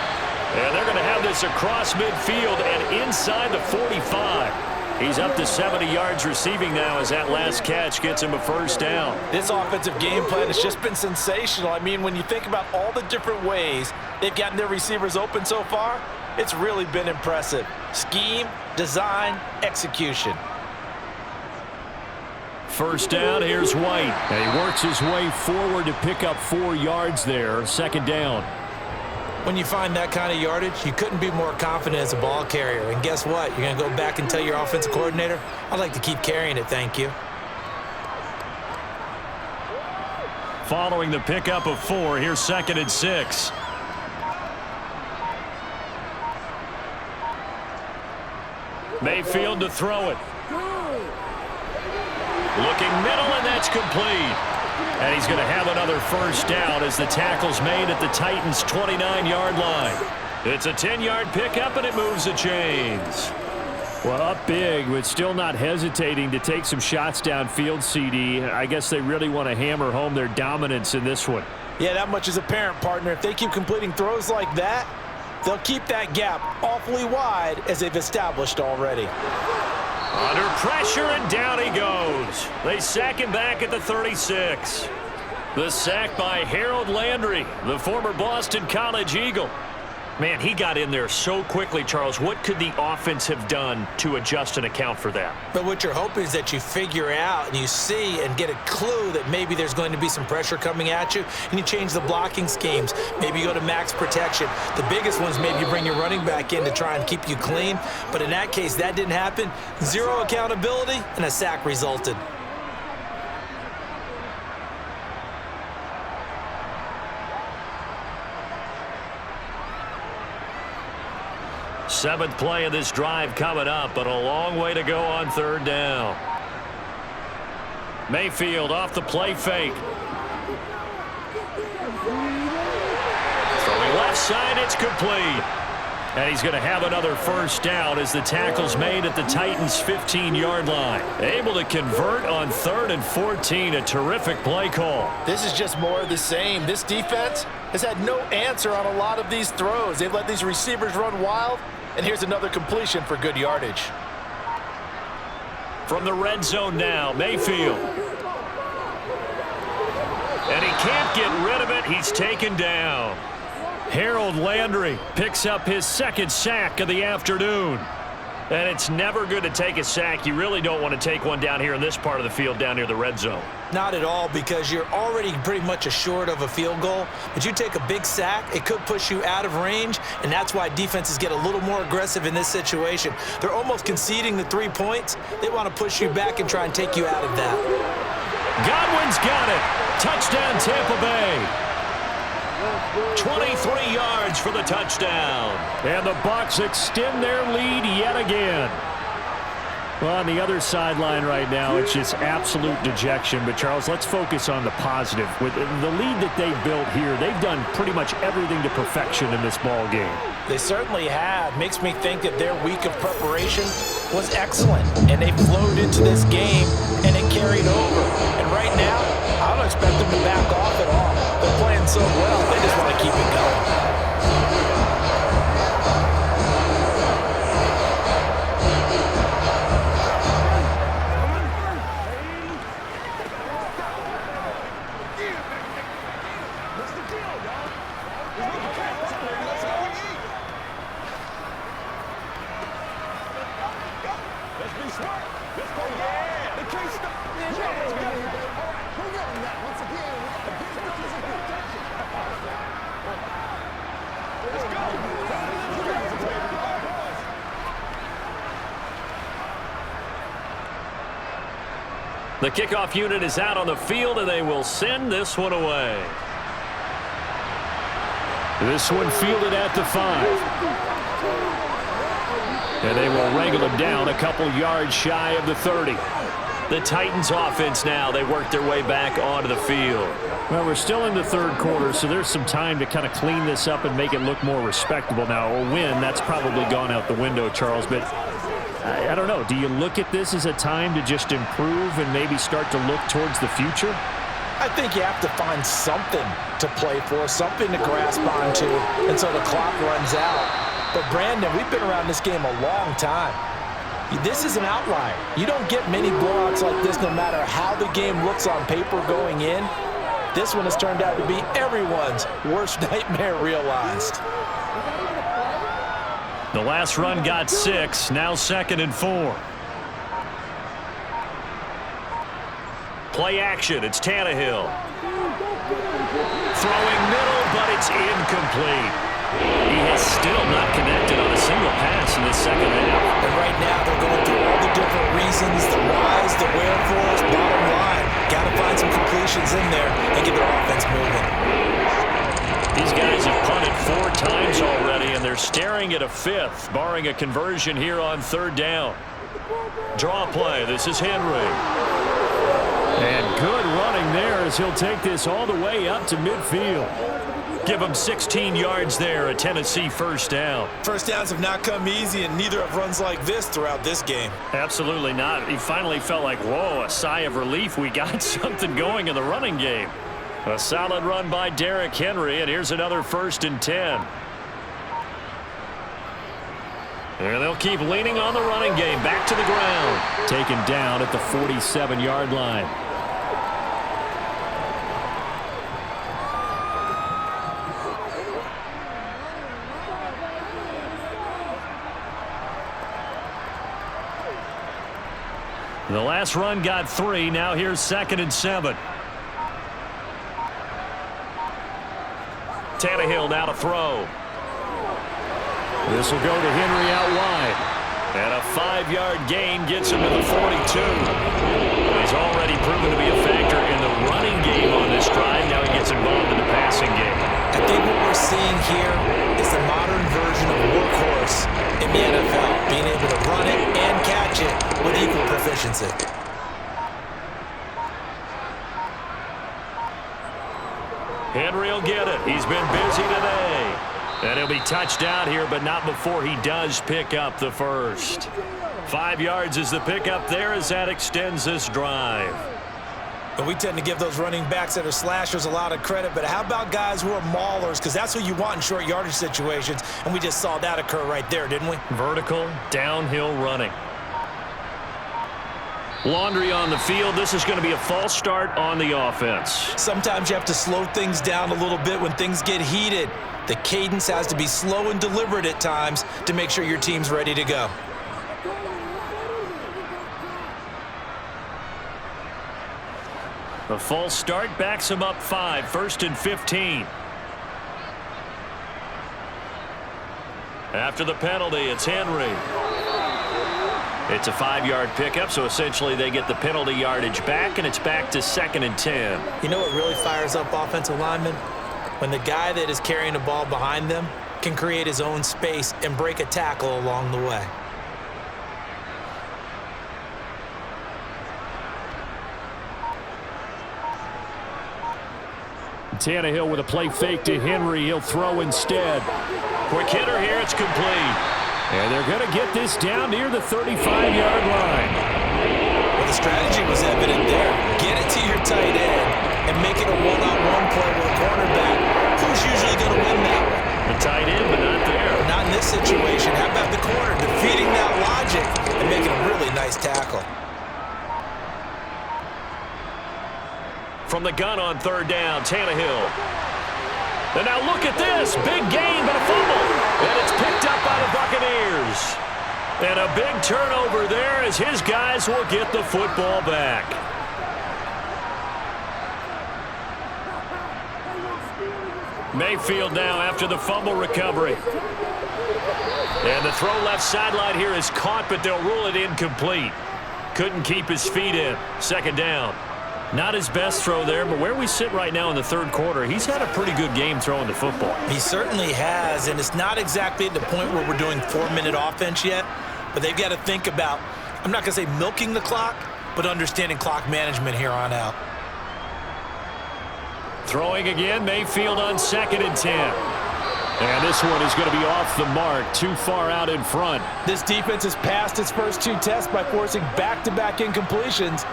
And they're going to have this across midfield and inside the 45. He's up to 70 yards receiving now as that last catch gets him a first down. This offensive game plan has just been sensational. I mean, when you think about all the different ways they've gotten their receivers open so far, it's really been impressive. Scheme, design, execution. First down, here's White. And he works his way forward to pick up 4 yards there. Second down. When you find that kind of yardage, you couldn't be more confident as a ball carrier. And guess what? You're going to go back and tell your offensive coordinator, I'd like to keep carrying it, thank you. Following the pickup of 4, here's 2nd and 6. Mayfield to throw it. Looking middle, and that's complete. And he's going to have another first down as the tackle's made at the Titans' 29-yard line. It's a 10-yard pickup, and it moves the chains. Well, up big, but still not hesitating to take some shots downfield, CD. I guess they really want to hammer home their dominance in this one. Yeah, that much is apparent, partner. If they keep completing throws like that, they'll keep that gap awfully wide as they've established already. Under pressure, and down he goes. They sack him back at the 36. The sack by Harold Landry, the former Boston College Eagle. Man, he got in there so quickly, Charles. What could the offense have done to adjust and account for that? But what you're hoping is that you figure out and you see and get a clue that maybe there's going to be some pressure coming at you, and you change the blocking schemes. Maybe you go to max protection. The biggest ones, maybe you bring your running back in to try and keep you clean. But in that case, that didn't happen. Zero accountability, and a sack resulted. Seventh play of this drive coming up, but a long way to go on third down. Mayfield off the play fake. Throwing left side, it's complete. And he's going to have another first down as the tackle's made at the Titans' 15-yard line. Able to convert on 3rd and 14, a terrific play call. This is just more of the same. This defense has had no answer on a lot of these throws. They've let these receivers run wild, and here's another completion for good yardage. From the red zone now, Mayfield. And he can't get rid of it. He's taken down. Harold Landry picks up his second sack of the afternoon. And it's never good to take a sack. You really don't want to take one down here in this part of the field down near the red zone. Not at all, because you're already pretty much assured of a field goal. But you take a big sack, it could push you out of range, and that's why defenses get a little more aggressive in this situation. They're almost conceding the 3 points. They want to push you back and try and take you out of that. Godwin's got it. Touchdown, Tampa Bay. 23 yards for the touchdown. And the Bucs extend their lead yet again. Well, on the other sideline right now, it's just absolute dejection. But, Charles, let's focus on the positive. With the lead that they've built here, they've done pretty much everything to perfection in this ball game. They certainly have. Makes me think that their week of preparation was excellent. And they flowed into this game, and it carried over. And right now, I don't expect them to back off at all. They're playing so well, they just want to keep it going. The kickoff unit is out on the field, and they will send this one away. This one fielded at the 5. And they will wrangle him down a couple yards shy of the 30. The Titans offense now, they work their way back onto the field. Well, we're still in the third quarter, so there's some time to kind of clean this up and make it look more respectable. Now, a win, that's probably gone out the window, Charles, but I don't know. Do you look at this as a time to just improve and maybe start to look towards the future? I think you have to find something to play for, something to grasp onto until the clock runs out. But, Brandon, we've been around this game a long time. This is an outlier. You don't get many blowouts like this no matter how the game looks on paper going in. This one has turned out to be everyone's worst nightmare realized. The last run got 6, now 2nd and 4. Play action, it's Tannehill. Throwing middle, but it's incomplete. He has still not connected on a single pass in the second half. And right now, they're going through all the different reasons, the whys, the wherefores. Bottom line, got to find some completions in there and get their offense moving. These guys have punted 4 times already, and they're staring at a 5th, barring a conversion here on 3rd down. Draw play. This is Henry. And good running there as he'll take this all the way up to midfield. Give him 16 yards there, a Tennessee first down. First downs have not come easy, and neither have runs like this throughout this game. Absolutely not. He finally felt like, whoa, a sigh of relief. We got something going in the running game. A solid run by Derrick Henry, and here's another 1st and 10. And they'll keep leaning on the running game. Back to the ground. Taken down at the 47-yard line. The last run got 3. Now here's 2nd and 7. Tannehill now to throw. This will go to Henry out wide. And a 5-yard gain gets him to the 42. He's already proven to be a factor in the running game on this drive. Now he gets involved in the passing game. I think what we're seeing here is the modern version of workhorse in the NFL, being able to run it and catch it with equal proficiency. Henry will get it. He's been busy today. And he'll be touched down here, but not before he does pick up the first. 5 yards is the pickup there as that extends this drive. And we tend to give those running backs that are slashers a lot of credit, but how about guys who are maulers? Because that's what you want in short yardage situations, and we just saw that occur right there, didn't we? Vertical, downhill running. Laundry on the field. This is going to be a false start on the offense. Sometimes you have to slow things down a little bit when things get heated. The cadence has to be slow and deliberate at times to make sure your team's ready to go. The false start backs him up 5. 1st and 15. After the penalty, it's Henry. It's a 5-yard pickup, so essentially they get the penalty yardage back, and it's back to 2nd and 10. You know what really fires up offensive linemen? When the guy that is carrying the ball behind them can create his own space and break a tackle along the way. Tannehill with a play fake to Henry. He'll throw instead. Quick hitter here. It's complete. And they're going to get this down near the 35-yard line. Well, the strategy was evident there. Get it to your tight end and make it a one-on-one play with a cornerback. Who's usually going to win that one? The tight end, but not there. Not in this situation. How about the corner defeating that logic and making a really nice tackle? From the gun on 3rd down, Tannehill. And now look at this. Big gain, but a fumble. And it's picked up by the Buccaneers. And a big turnover there as his guys will get the football back. Mayfield now after the fumble recovery. And the throw left sideline here is caught, but they'll rule it incomplete. Couldn't keep his feet in. 2nd down. Not his best throw there, but where we sit right now in the 3rd quarter, he's had a pretty good game throwing the football. He certainly has, and it's not exactly at the point where we're doing 4-minute offense yet, but they've got to think about, I'm not going to say milking the clock, but understanding clock management here on out. Throwing again, Mayfield on 2nd and 10. And this one is going to be off the mark, too far out in front. This defense has passed its first 2 tests by forcing back-to-back incompletions.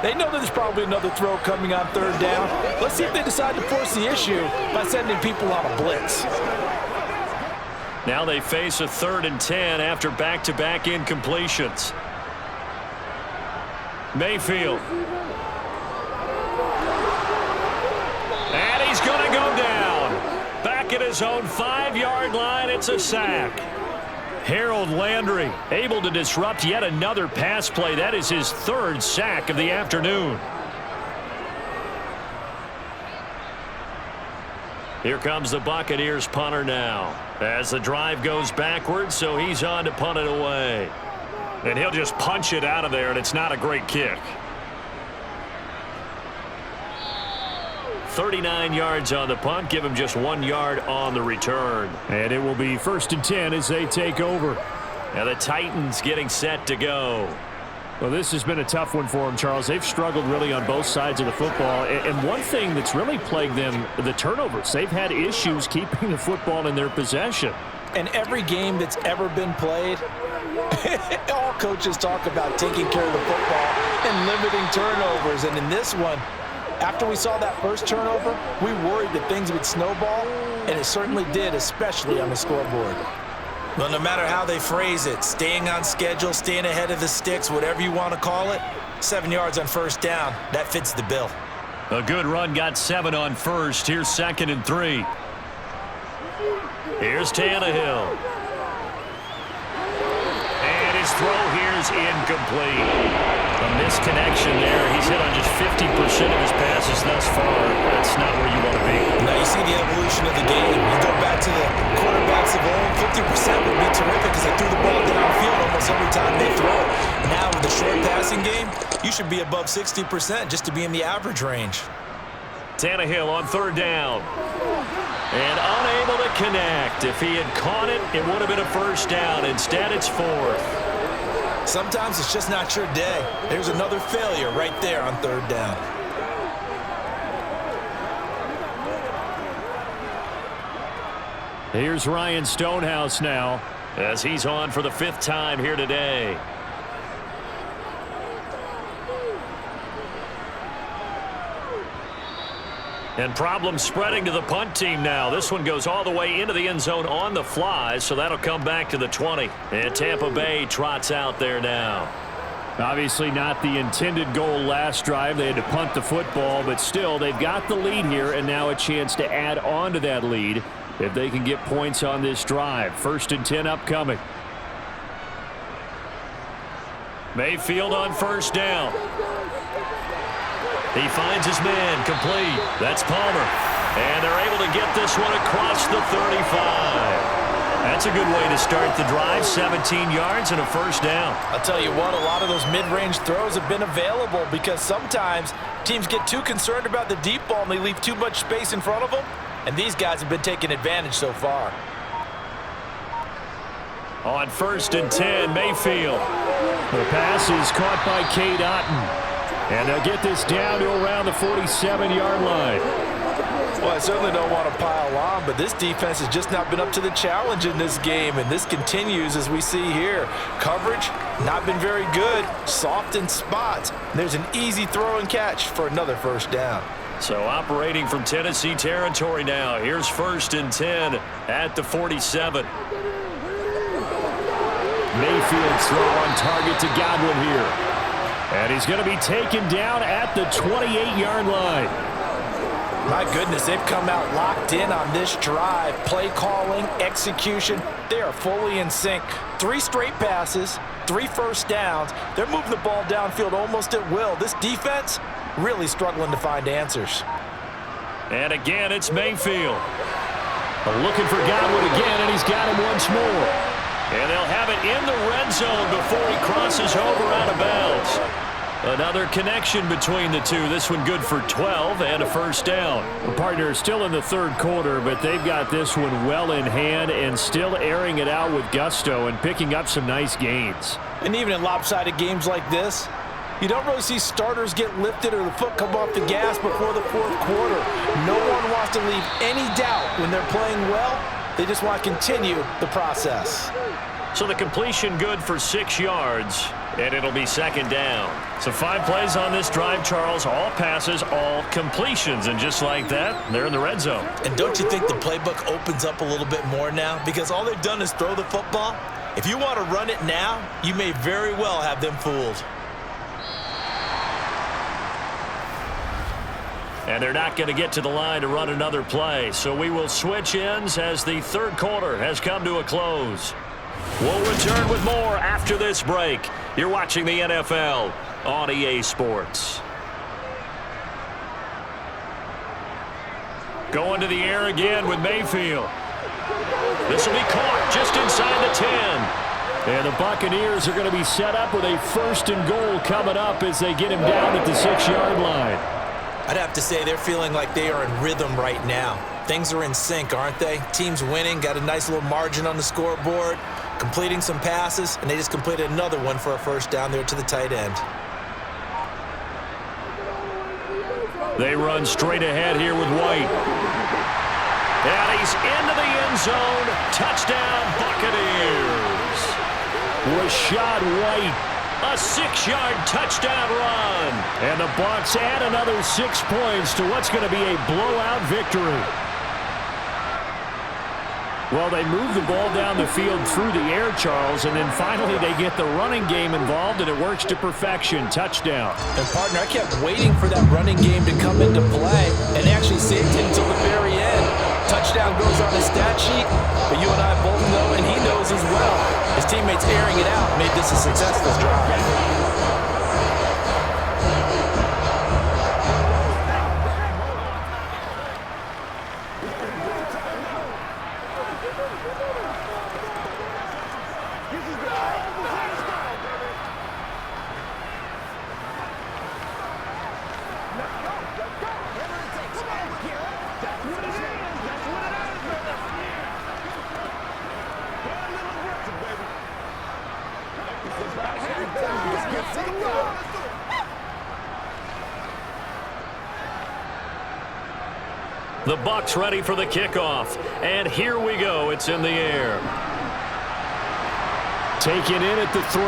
They know that there's probably another throw coming on 3rd down. Let's see if they decide to force the issue by sending people on a blitz. Now they face a 3rd and 10 after back-to-back incompletions. Mayfield. And he's going to go down. Back at his own 5-yard line, it's a sack. Harold Landry able to disrupt yet another pass play. That is his 3rd sack of the afternoon. Here comes the Buccaneers punter now. As the drive goes backwards, so he's on to punt it away. And he'll just punch it out of there, and it's not a great kick. 39 yards on the punt. Give him just 1 yard on the return. And it will be 1st and 10 as they take over. And the Titans getting set to go. Well, this has been a tough one for them, Charles. They've struggled really on both sides of the football. And one thing that's really plagued them, the turnovers. They've had issues keeping the football in their possession. And every game that's ever been played, all coaches talk about taking care of the football and limiting turnovers. And in this one, after we saw that first turnover, we worried that things would snowball, and it certainly did, especially on the scoreboard. Well, no matter how they phrase it, staying on schedule, staying ahead of the sticks, whatever you want to call it, 7 yards on first down, that fits the bill. A good run got 7 on first. Here's 2nd and 3. Here's Tannehill. And his throw here is incomplete. A misconnection there. He's hit on just 50% of his passes thus far. That's not where you want to be. Now you see the evolution of the game. You go back to the quarterbacks of old, 50% would be terrific because they threw the ball downfield almost every time they throw it. Now with the short passing game, you should be above 60% just to be in the average range. Tannehill on 3rd down. And unable to connect. If he had caught it, it would have been a first down. Instead, it's 4th. Sometimes it's just not your day. There's another failure right there on 3rd down. Here's Ryan Stonehouse now, as he's on for the 5th time here today. And problems spreading to the punt team now. This one goes all the way into the end zone on the fly, so that'll come back to the 20. And Tampa Bay trots out there now. Obviously not the intended goal last drive. They had to punt the football, but still they've got the lead here and now a chance to add on to that lead if they can get points on this drive. 1st and 10 upcoming. Mayfield on 1st down. He finds his man complete. That's Palmer. And they're able to get this one across the 35. That's a good way to start the drive. 17 yards and a first down. I'll tell you what, a lot of those mid-range throws have been available because sometimes teams get too concerned about the deep ball and they leave too much space in front of them. And these guys have been taking advantage so far. On 1st and 10, Mayfield. The pass is caught by Cade Otton. And they'll get this down to around the 47-yard line. Well, I certainly don't want to pile on, but this defense has just not been up to the challenge in this game, and this continues as we see here. Coverage, not been very good, soft in spots. There's an easy throw and catch for another first down. So operating from Tennessee territory now. Here's 1st and 10 at the 47. Mayfield's throw on target to Godwin here. And he's going to be taken down at the 28-yard line. My goodness, they've come out locked in on this drive. Play calling, execution, they are fully in sync. 3 straight passes, 3 first downs. They're moving the ball downfield almost at will. This defense really struggling to find answers. And again, it's Mayfield. Looking for Godwin again, and he's got him once more. And they'll have it in the red zone before he crosses over out of bounds. Another connection between the two. This one good for 12 and a first down. The partner is still in the 3rd quarter, but they've got this one well in hand and still airing it out with gusto and picking up some nice gains. And even in lopsided games like this, you don't really see starters get lifted or the foot come off the gas before the 4th quarter. No one wants to leave any doubt when they're playing well. They just want to continue the process. So the completion good for 6 yards, and it'll be 2nd down. So 5 plays on this drive, Charles. All passes, all completions. And just like that, they're in the red zone. And don't you think the playbook opens up a little bit more now? Because all they've done is throw the football. If you want to run it now, you may very well have them fooled. And they're not going to get to the line to run another play. So we will switch ends as the 3rd quarter has come to a close. We'll return with more after this break. You're watching the NFL on EA Sports. Going to the air again with Mayfield. This will be caught just inside the 10. And the Buccaneers are going to be set up with a 1st and goal coming up as they get him down at the 6-yard line. I'd have to say they're feeling like they are in rhythm right now. Things are in sync, aren't they? Team's winning, got a nice little margin on the scoreboard. completing some passes, and they just completed another one for a first down there to the tight end. They run straight ahead here with White. And he's into the end zone. Touchdown, Buccaneers. Rashad White, a 6-yard touchdown run. And the Bucs add another 6 points to what's going to be a blowout victory. Well, they move the ball down the field through the air, Charles, and then finally they get the running game involved, and it works to perfection. Touchdown. And, partner, I kept waiting for that running game to come into play, and they actually saved it until the very end. Touchdown goes on his stat sheet, but you and I both know, and he knows as well, his teammates airing it out made this a successful drive. The Bucs ready for the kickoff. And here we go. It's in the air. Taken in at the 3.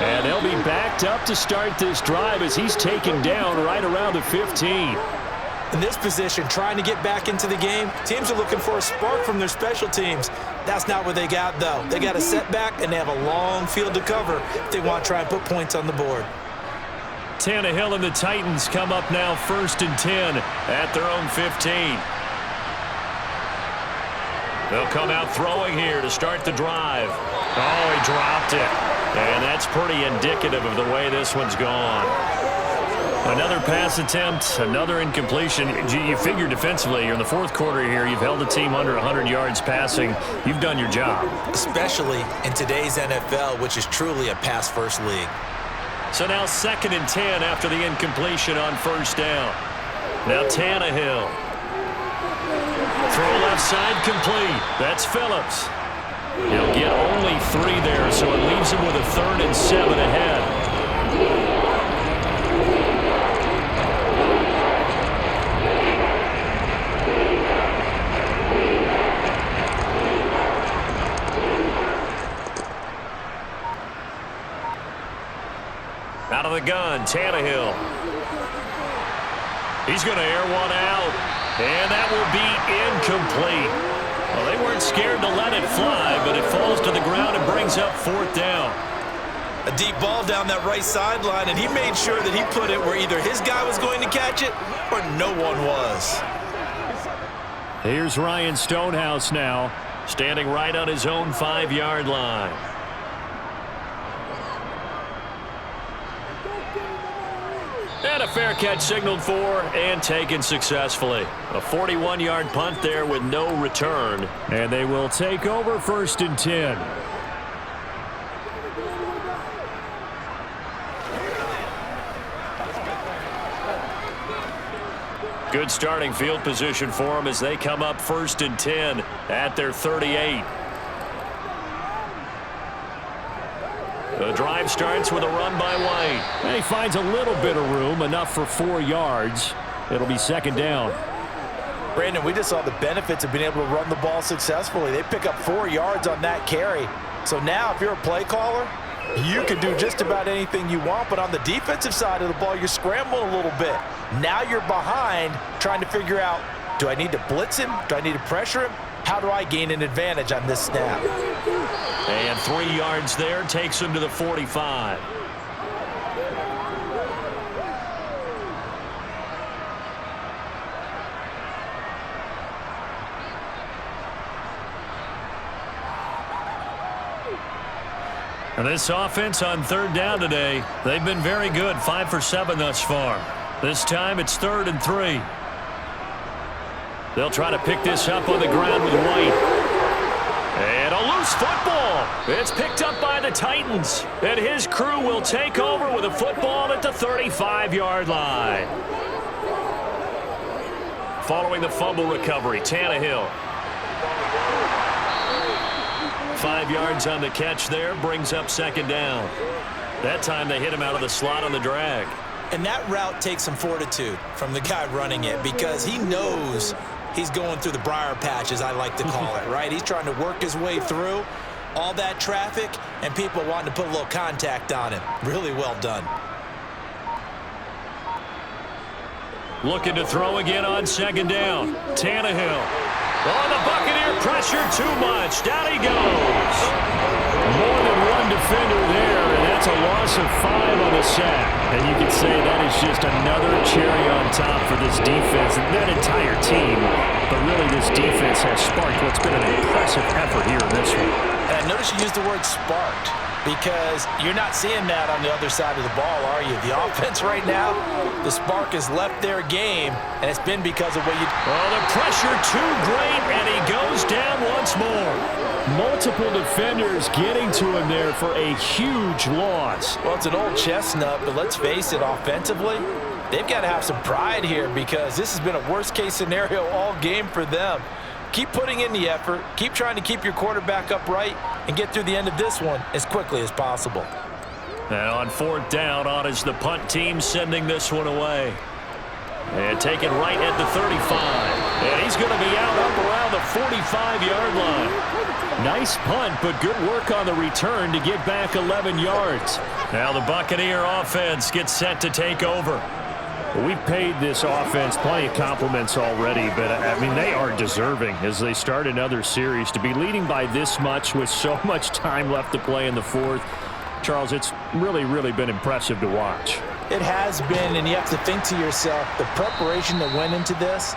And they'll be backed up to start this drive as he's taken down right around the 15. In this position, trying to get back into the game, teams are looking for a spark from their special teams. That's not what they got, though. They got a setback, and they have a long field to cover if they want to try and put points on the board. Tannehill and the Titans come up now 1st and 10 at their own 15. They'll come out throwing here to start the drive. Oh, he dropped it. And that's pretty indicative of the way this one's gone. Another pass attempt, another incompletion. You figure defensively, you're in the 4th quarter here. You've held the team under 100 yards passing. You've done your job. Especially in today's NFL, which is truly a pass-first league. So now 2nd and 10 after the incompletion on 1st down. Now Tannehill. Throw left side complete. That's Phillips. He'll get only 3 there, so it leaves him with a 3rd and 7 ahead. Out of the gun, Tannehill. He's going to air one out, and that will be incomplete. Well, they weren't scared to let it fly, but it falls to the ground and brings up 4th down. A deep ball down that right sideline, and he made sure that he put it where either his guy was going to catch it or no one was. Here's Ryan Stonehouse now, standing right on his own 5-yard line. And a fair catch signaled for and taken successfully. A 41-yard punt there with no return. And they will take over 1st and 10. Good starting field position for them as they come up 1st and 10 at their 38. The drive starts with a run by White. And he finds a little bit of room, enough for 4 yards. It'll be 2nd down. Brandon, we just saw the benefits of being able to run the ball successfully. They pick up 4 yards on that carry. So now if you're a play caller, you can do just about anything you want. But on the defensive side of the ball, you're scrambling a little bit. Now you're behind trying to figure out, do I need to blitz him? Do I need to pressure him? How do I gain an advantage on this snap? And 3 yards there takes him to the 45. And this offense on 3rd down today, they've been very good, 5 for 7 thus far. This time it's 3rd and 3. They'll try to pick this up on the ground with White. And a loose football. It's picked up by the Titans. And his crew will take over with a football at the 35-yard line. Following the fumble recovery, Tannehill. 5 yards on the catch there, brings up second down. That time they hit him out of the slot on the drag. And that route takes some fortitude from the guy running it because he knows he's going through the briar patch, as I like to call it, right? He's trying to work his way through all that traffic and people wanting to put a little contact on him. Really well done. Looking to throw again on second down. Tannehill. Oh, the Buccaneer pressure too much. Down he goes. More than one defender there, and that's a loss of 5 on the sack. And you could say that is just another cherry on top for this defense and that entire team. But really, this defense has sparked what's been an impressive effort here in this one. And I notice you used the word sparked because you're not seeing that on the other side of the ball, are you? The offense right now, the spark has left their game, and it's been because of what you... Oh, the pressure too great, and he goes down once more. Multiple defenders getting to him there for a huge loss. Well, it's an old chestnut, but let's face it, offensively, they've got to have some pride here because this has been a worst-case scenario all game for them. Keep putting in the effort. Keep trying to keep your quarterback upright and get through the end of this one as quickly as possible. And on fourth down, on is the punt team sending this one away. And taken right at the 35. And he's going to be out up around the 45-yard line. Nice punt, but good work on the return to get back 11 yards. Now the Buccaneer offense gets set to take over. We've paid this offense plenty of compliments already, but, I mean, they are deserving as they start another series. To be leading by this much with so much time left to play in the fourth, Charles, it's really, really been impressive to watch. It has been, and you have to think to yourself, the preparation that went into this,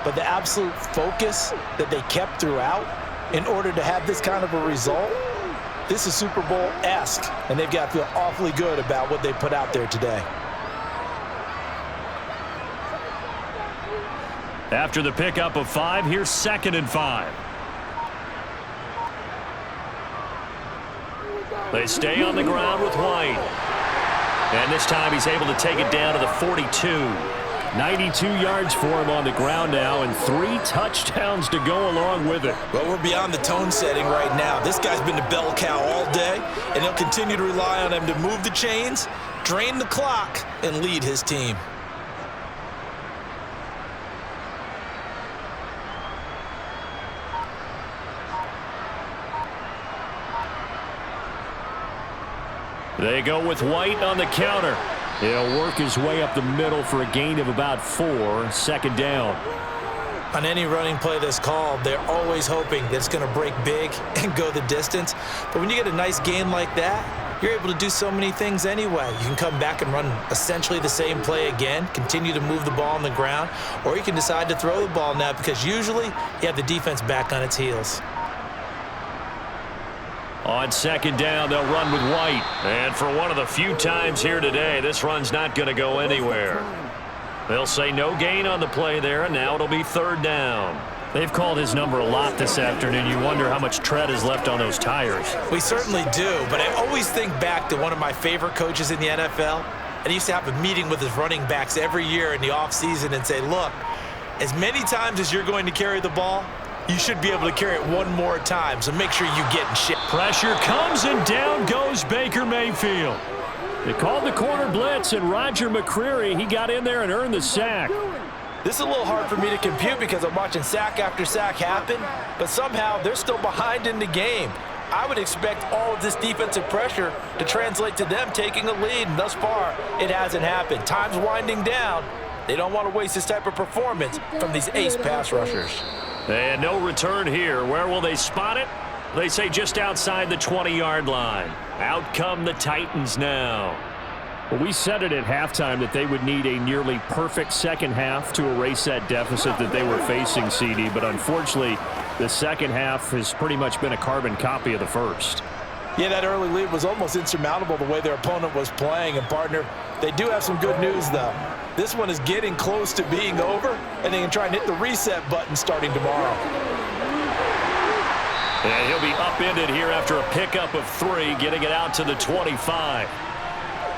but the absolute focus that they kept throughout in order to have this kind of a result, this is Super Bowl-esque, and they've got to feel awfully good about what they put out there today. After the pickup of 5, here's 2nd and 5. They stay on the ground with White. And this time he's able to take it down to the 42. 92 yards for him on the ground now and 3 touchdowns to go along with it. Well, we're beyond the tone setting right now. This guy's been the bell cow all day, and they'll continue to rely on him to move the chains, drain the clock, and lead his team. They go with White on the counter. He'll work his way up the middle for a gain of about 4, 2nd down. On any running play that's called, they're always hoping that it's going to break big and go the distance. But when you get a nice gain like that, you're able to do so many things anyway. You can come back and run essentially the same play again, continue to move the ball on the ground, or you can decide to throw the ball now because usually you have the defense back on its heels. On 2nd down, they'll run with White. And for one of the few times here today, this run's not going to go anywhere. They'll say no gain on the play there, and now it'll be 3rd down. They've called his number a lot this afternoon. You wonder how much tread is left on those tires. We certainly do, but I always think back to one of my favorite coaches in the NFL. And he used to have a meeting with his running backs every year in the offseason and say, look, as many times as you're going to carry the ball, you should be able to carry it one more time, so make sure you get in shape. Pressure comes, and down goes Baker Mayfield. They called the corner blitz, and Roger McCreary, he got in there and earned the sack. This is a little hard for me to compute because I'm watching sack after sack happen, but somehow they're still behind in the game. I would expect all of this defensive pressure to translate to them taking a lead, and thus far, it hasn't happened. Time's winding down. They don't want to waste this type of performance from these ace pass rushers. And no return here. Where will they spot it? They say just outside the 20-yard line. Out come the Titans now. Well, we said it at halftime that they would need a nearly perfect second half to erase that deficit that they were facing, CD. But unfortunately, the second half has pretty much been a carbon copy of the first. Yeah, that early lead was almost insurmountable the way their opponent was playing. And, partner, they do have some good news, though. This one is getting close to being over, and they can try and hit the reset button starting tomorrow. And he'll be upended here after a pickup of 3, getting it out to the 25.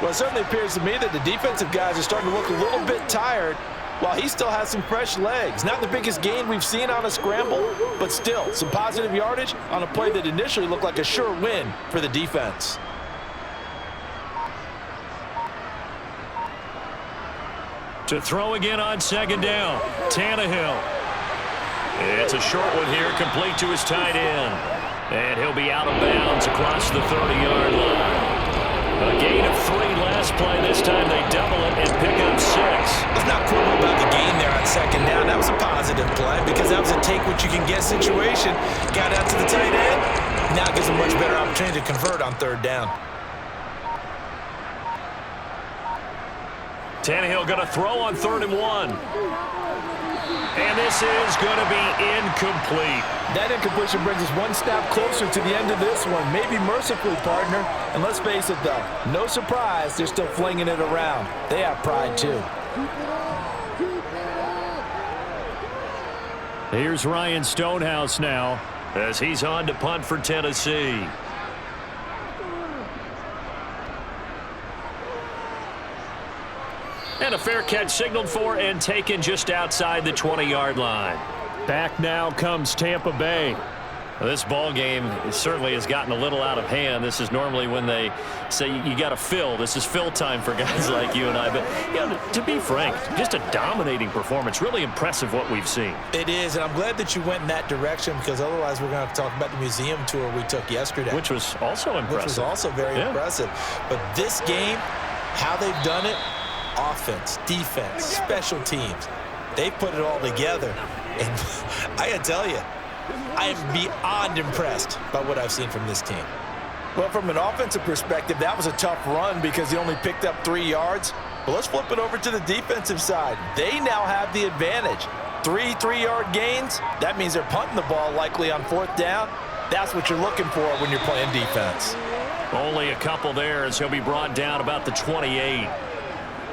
Well, it certainly appears to me that the defensive guys are starting to look a little bit tired, while he still has some fresh legs. Not the biggest gain we've seen on a scramble, but still some positive yardage on a play that initially looked like a sure win for the defense. To throw again on second down, Tannehill. It's a short one here, complete to his tight end. And he'll be out of bounds across the 30-yard line. A gain of 3 last play. This time they double it and pick up 6. Let's not quibble about the gain there on second down. That was a positive play because that was a take-what-you-can-get situation. Got out to the tight end. Now it gives a much better opportunity to convert on third down. Tannehill going to throw on 3rd and 1. And this is going to be incomplete. That incompletion brings us one step closer to the end of this one. Maybe mercifully, partner. And let's face it, though, no surprise, they're still flinging it around. They have pride, too. Here's Ryan Stonehouse now as he's on to punt for Tennessee. And a fair catch signaled for and taken just outside the 20-yard line. Back now comes Tampa Bay. Well, this ball game certainly has gotten a little out of hand. This is normally when they say you got to fill. This is fill time for guys like you and I. But you know, to be frank, just a dominating performance. Really impressive what we've seen. It is, and I'm glad that you went in that direction because otherwise we're going to have to talk about the museum tour we took yesterday. Which was also impressive. Which was also very impressive. But this game, how they've done it, offense, defense, special teams, they put it all together. And I got to tell you, I am beyond impressed by what I've seen from this team. Well, from an offensive perspective, that was a tough run because he only picked up 3 yards. But let's flip it over to the defensive side. They now have the advantage. 3 3-yard gains. That means they're punting the ball likely on 4th down. That's what you're looking for when you're playing defense. Only a couple there as he'll be brought down about the 28.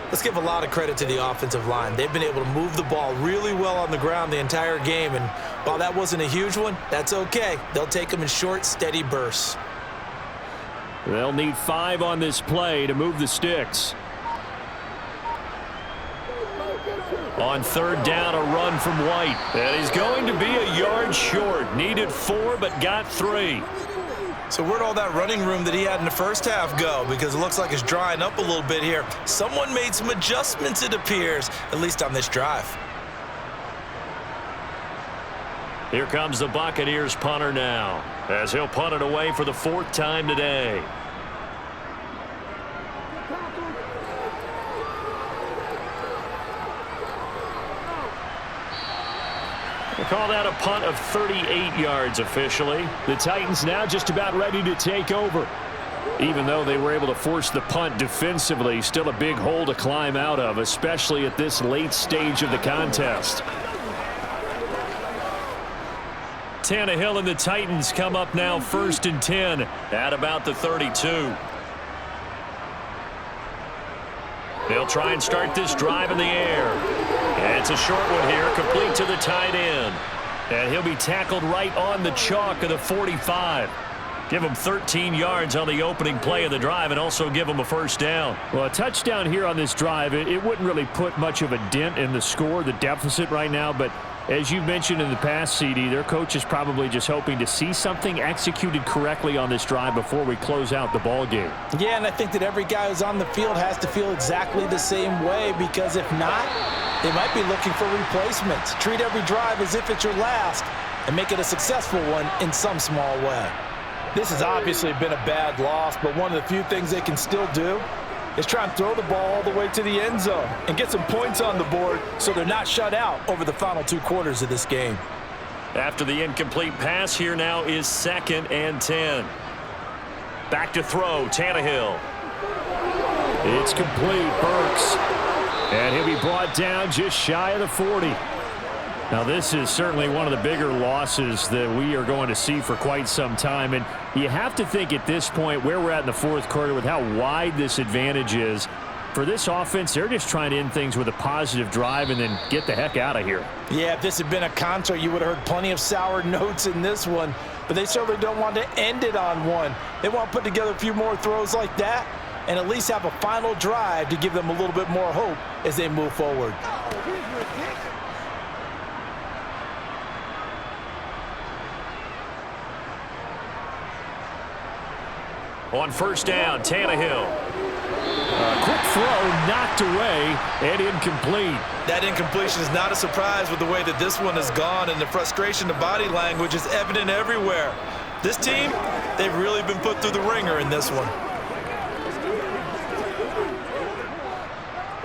Let's give a lot of credit to the offensive line. They've been able to move the ball really well on the ground the entire game. And while that wasn't a huge one, that's okay. They'll take them in short, steady bursts. They'll need 5 on this play to move the sticks. On 3rd down, a run from White. And he's going to be a yard short. Needed 4, but got 3. So where'd all that running room that he had in the first half go? Because it looks like it's drying up a little bit here. Someone made some adjustments, it appears, at least on this drive. Here comes the Buccaneers punter now, as he'll punt it away for the 4th time today. We'll call that a punt of 38 yards officially. The Titans now just about ready to take over. Even though they were able to force the punt defensively, still a big hole to climb out of, especially at this late stage of the contest. Tannehill and the Titans come up now 1st and 10 at about the 32. They'll try and start this drive in the air. And it's a short one here, complete to the tight end. And he'll be tackled right on the chalk of the 45. Give him 13 yards on the opening play of the drive and also give him a 1st down. Well, a touchdown here on this drive, it wouldn't really put much of a dent in the score, the deficit right now. But as you've mentioned in the past, CD, their coach is probably just hoping to see something executed correctly on this drive before we close out the ball game. Yeah, and I think that every guy who's on the field has to feel exactly the same way, because if not, they might be looking for replacements. Treat every drive as if it's your last and make it a successful one in some small way. This has obviously been a bad loss, but one of the few things they can still do is try and throw the ball all the way to the end zone and get some points on the board so they're not shut out over the final 2 quarters of this game. After the incomplete pass, here now is 2nd and 10. Back to throw, Tannehill. It's complete, Burks. And he'll be brought down just shy of the 40. Now, this is certainly one of the bigger losses that we are going to see for quite some time. And you have to think at this point where we're at in the 4th quarter with how wide this advantage is. For this offense, they're just trying to end things with a positive drive and then get the heck out of here. Yeah, if this had been a concert, you would have heard plenty of sour notes in this one. But they certainly don't want to end it on one. They want to put together a few more throws like that and at least have a final drive to give them a little bit more hope as they move forward. On first down, Tannehill. Quick throw, knocked away, and incomplete. That incompletion is not a surprise with the way that this one has gone, and the frustration, the body language is evident everywhere. This team, they've really been put through the ringer in this one.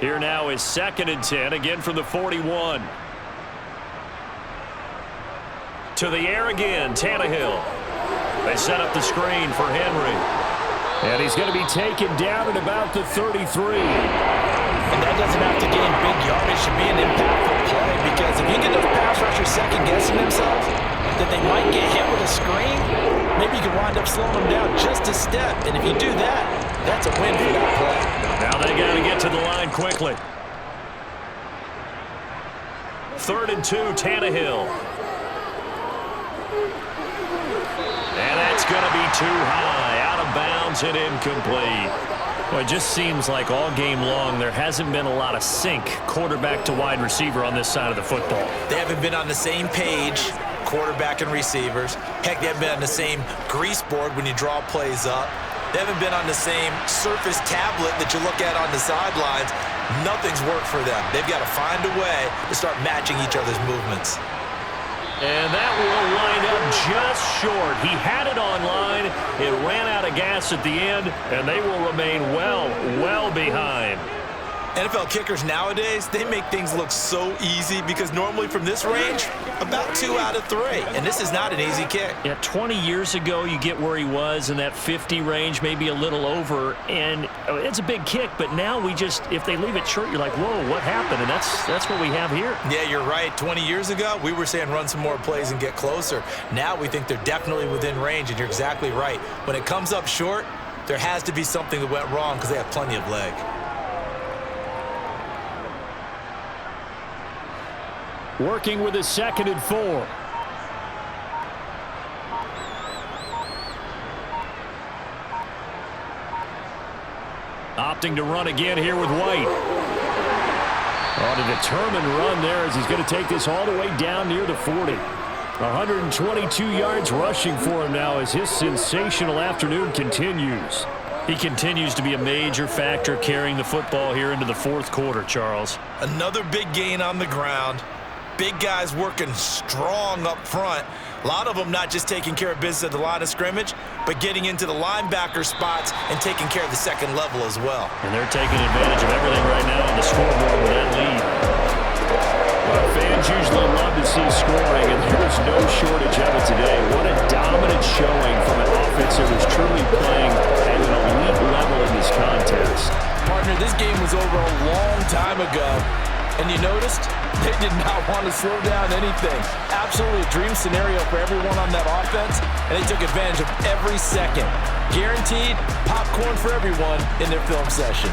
Here now is 2nd and 10, again from the 41. To the air again, Tannehill. They set up the screen for Henry. And he's going to be taken down at about the 33. And that doesn't have to gain big yardage to be an impactful play, because if you get those pass rushers second-guessing themselves that they might get hit with a screen, maybe you can wind up slowing them down just a step. And if you do that, that's a win for that play. Now they got to get to the line quickly. 3rd and 2, Tannehill. And that's going to be too high, out of bounds and incomplete. Well, it just seems like all game long there hasn't been a lot of sync quarterback to wide receiver on this side of the football. They haven't been on the same page, quarterback and receivers. Heck, they haven't been on the same grease board when you draw plays up. They haven't been on the same surface tablet that you look at on the sidelines. Nothing's worked for them. They've got to find a way to start matching each other's movements. And that will line up just short. He had it on line. It ran out of gas at the end, and they will remain well behind. NFL kickers nowadays, they make things look so easy because normally from this range, about 2 out of 3. And this is not an easy kick. Yeah, 20 years ago, you get where he was in that 50 range, maybe a little over, and it's a big kick, but now we just, if they leave it short, you're like, whoa, what happened? And that's what we have here. Yeah, you're right. 20 years ago, we were saying run some more plays and get closer. Now we think they're definitely within range, and you're exactly right. When it comes up short, there has to be something that went wrong because they have plenty of leg. Working with a 2nd and 4. Opting to run again here with White. On a determined run there as he's going to take this all the way down near the 40. 122 yards rushing for him now as his sensational afternoon continues. He continues to be a major factor carrying the football here into the 4th quarter, Charles. Another big gain on the ground. Big guys working strong up front. A lot of them not just taking care of business at the line of scrimmage, but getting into the linebacker spots and taking care of the second level as well. And they're taking advantage of everything right now on the scoreboard with that lead. Well, fans usually love to see scoring, and there's no shortage of it today. What a dominant showing from an offense that was truly playing at an elite level in this contest. Partner, this game was over a long time ago. And you noticed they did not want to slow down anything. Absolutely a dream scenario for everyone on that offense, and they took advantage of every second. Guaranteed popcorn for everyone in their film session.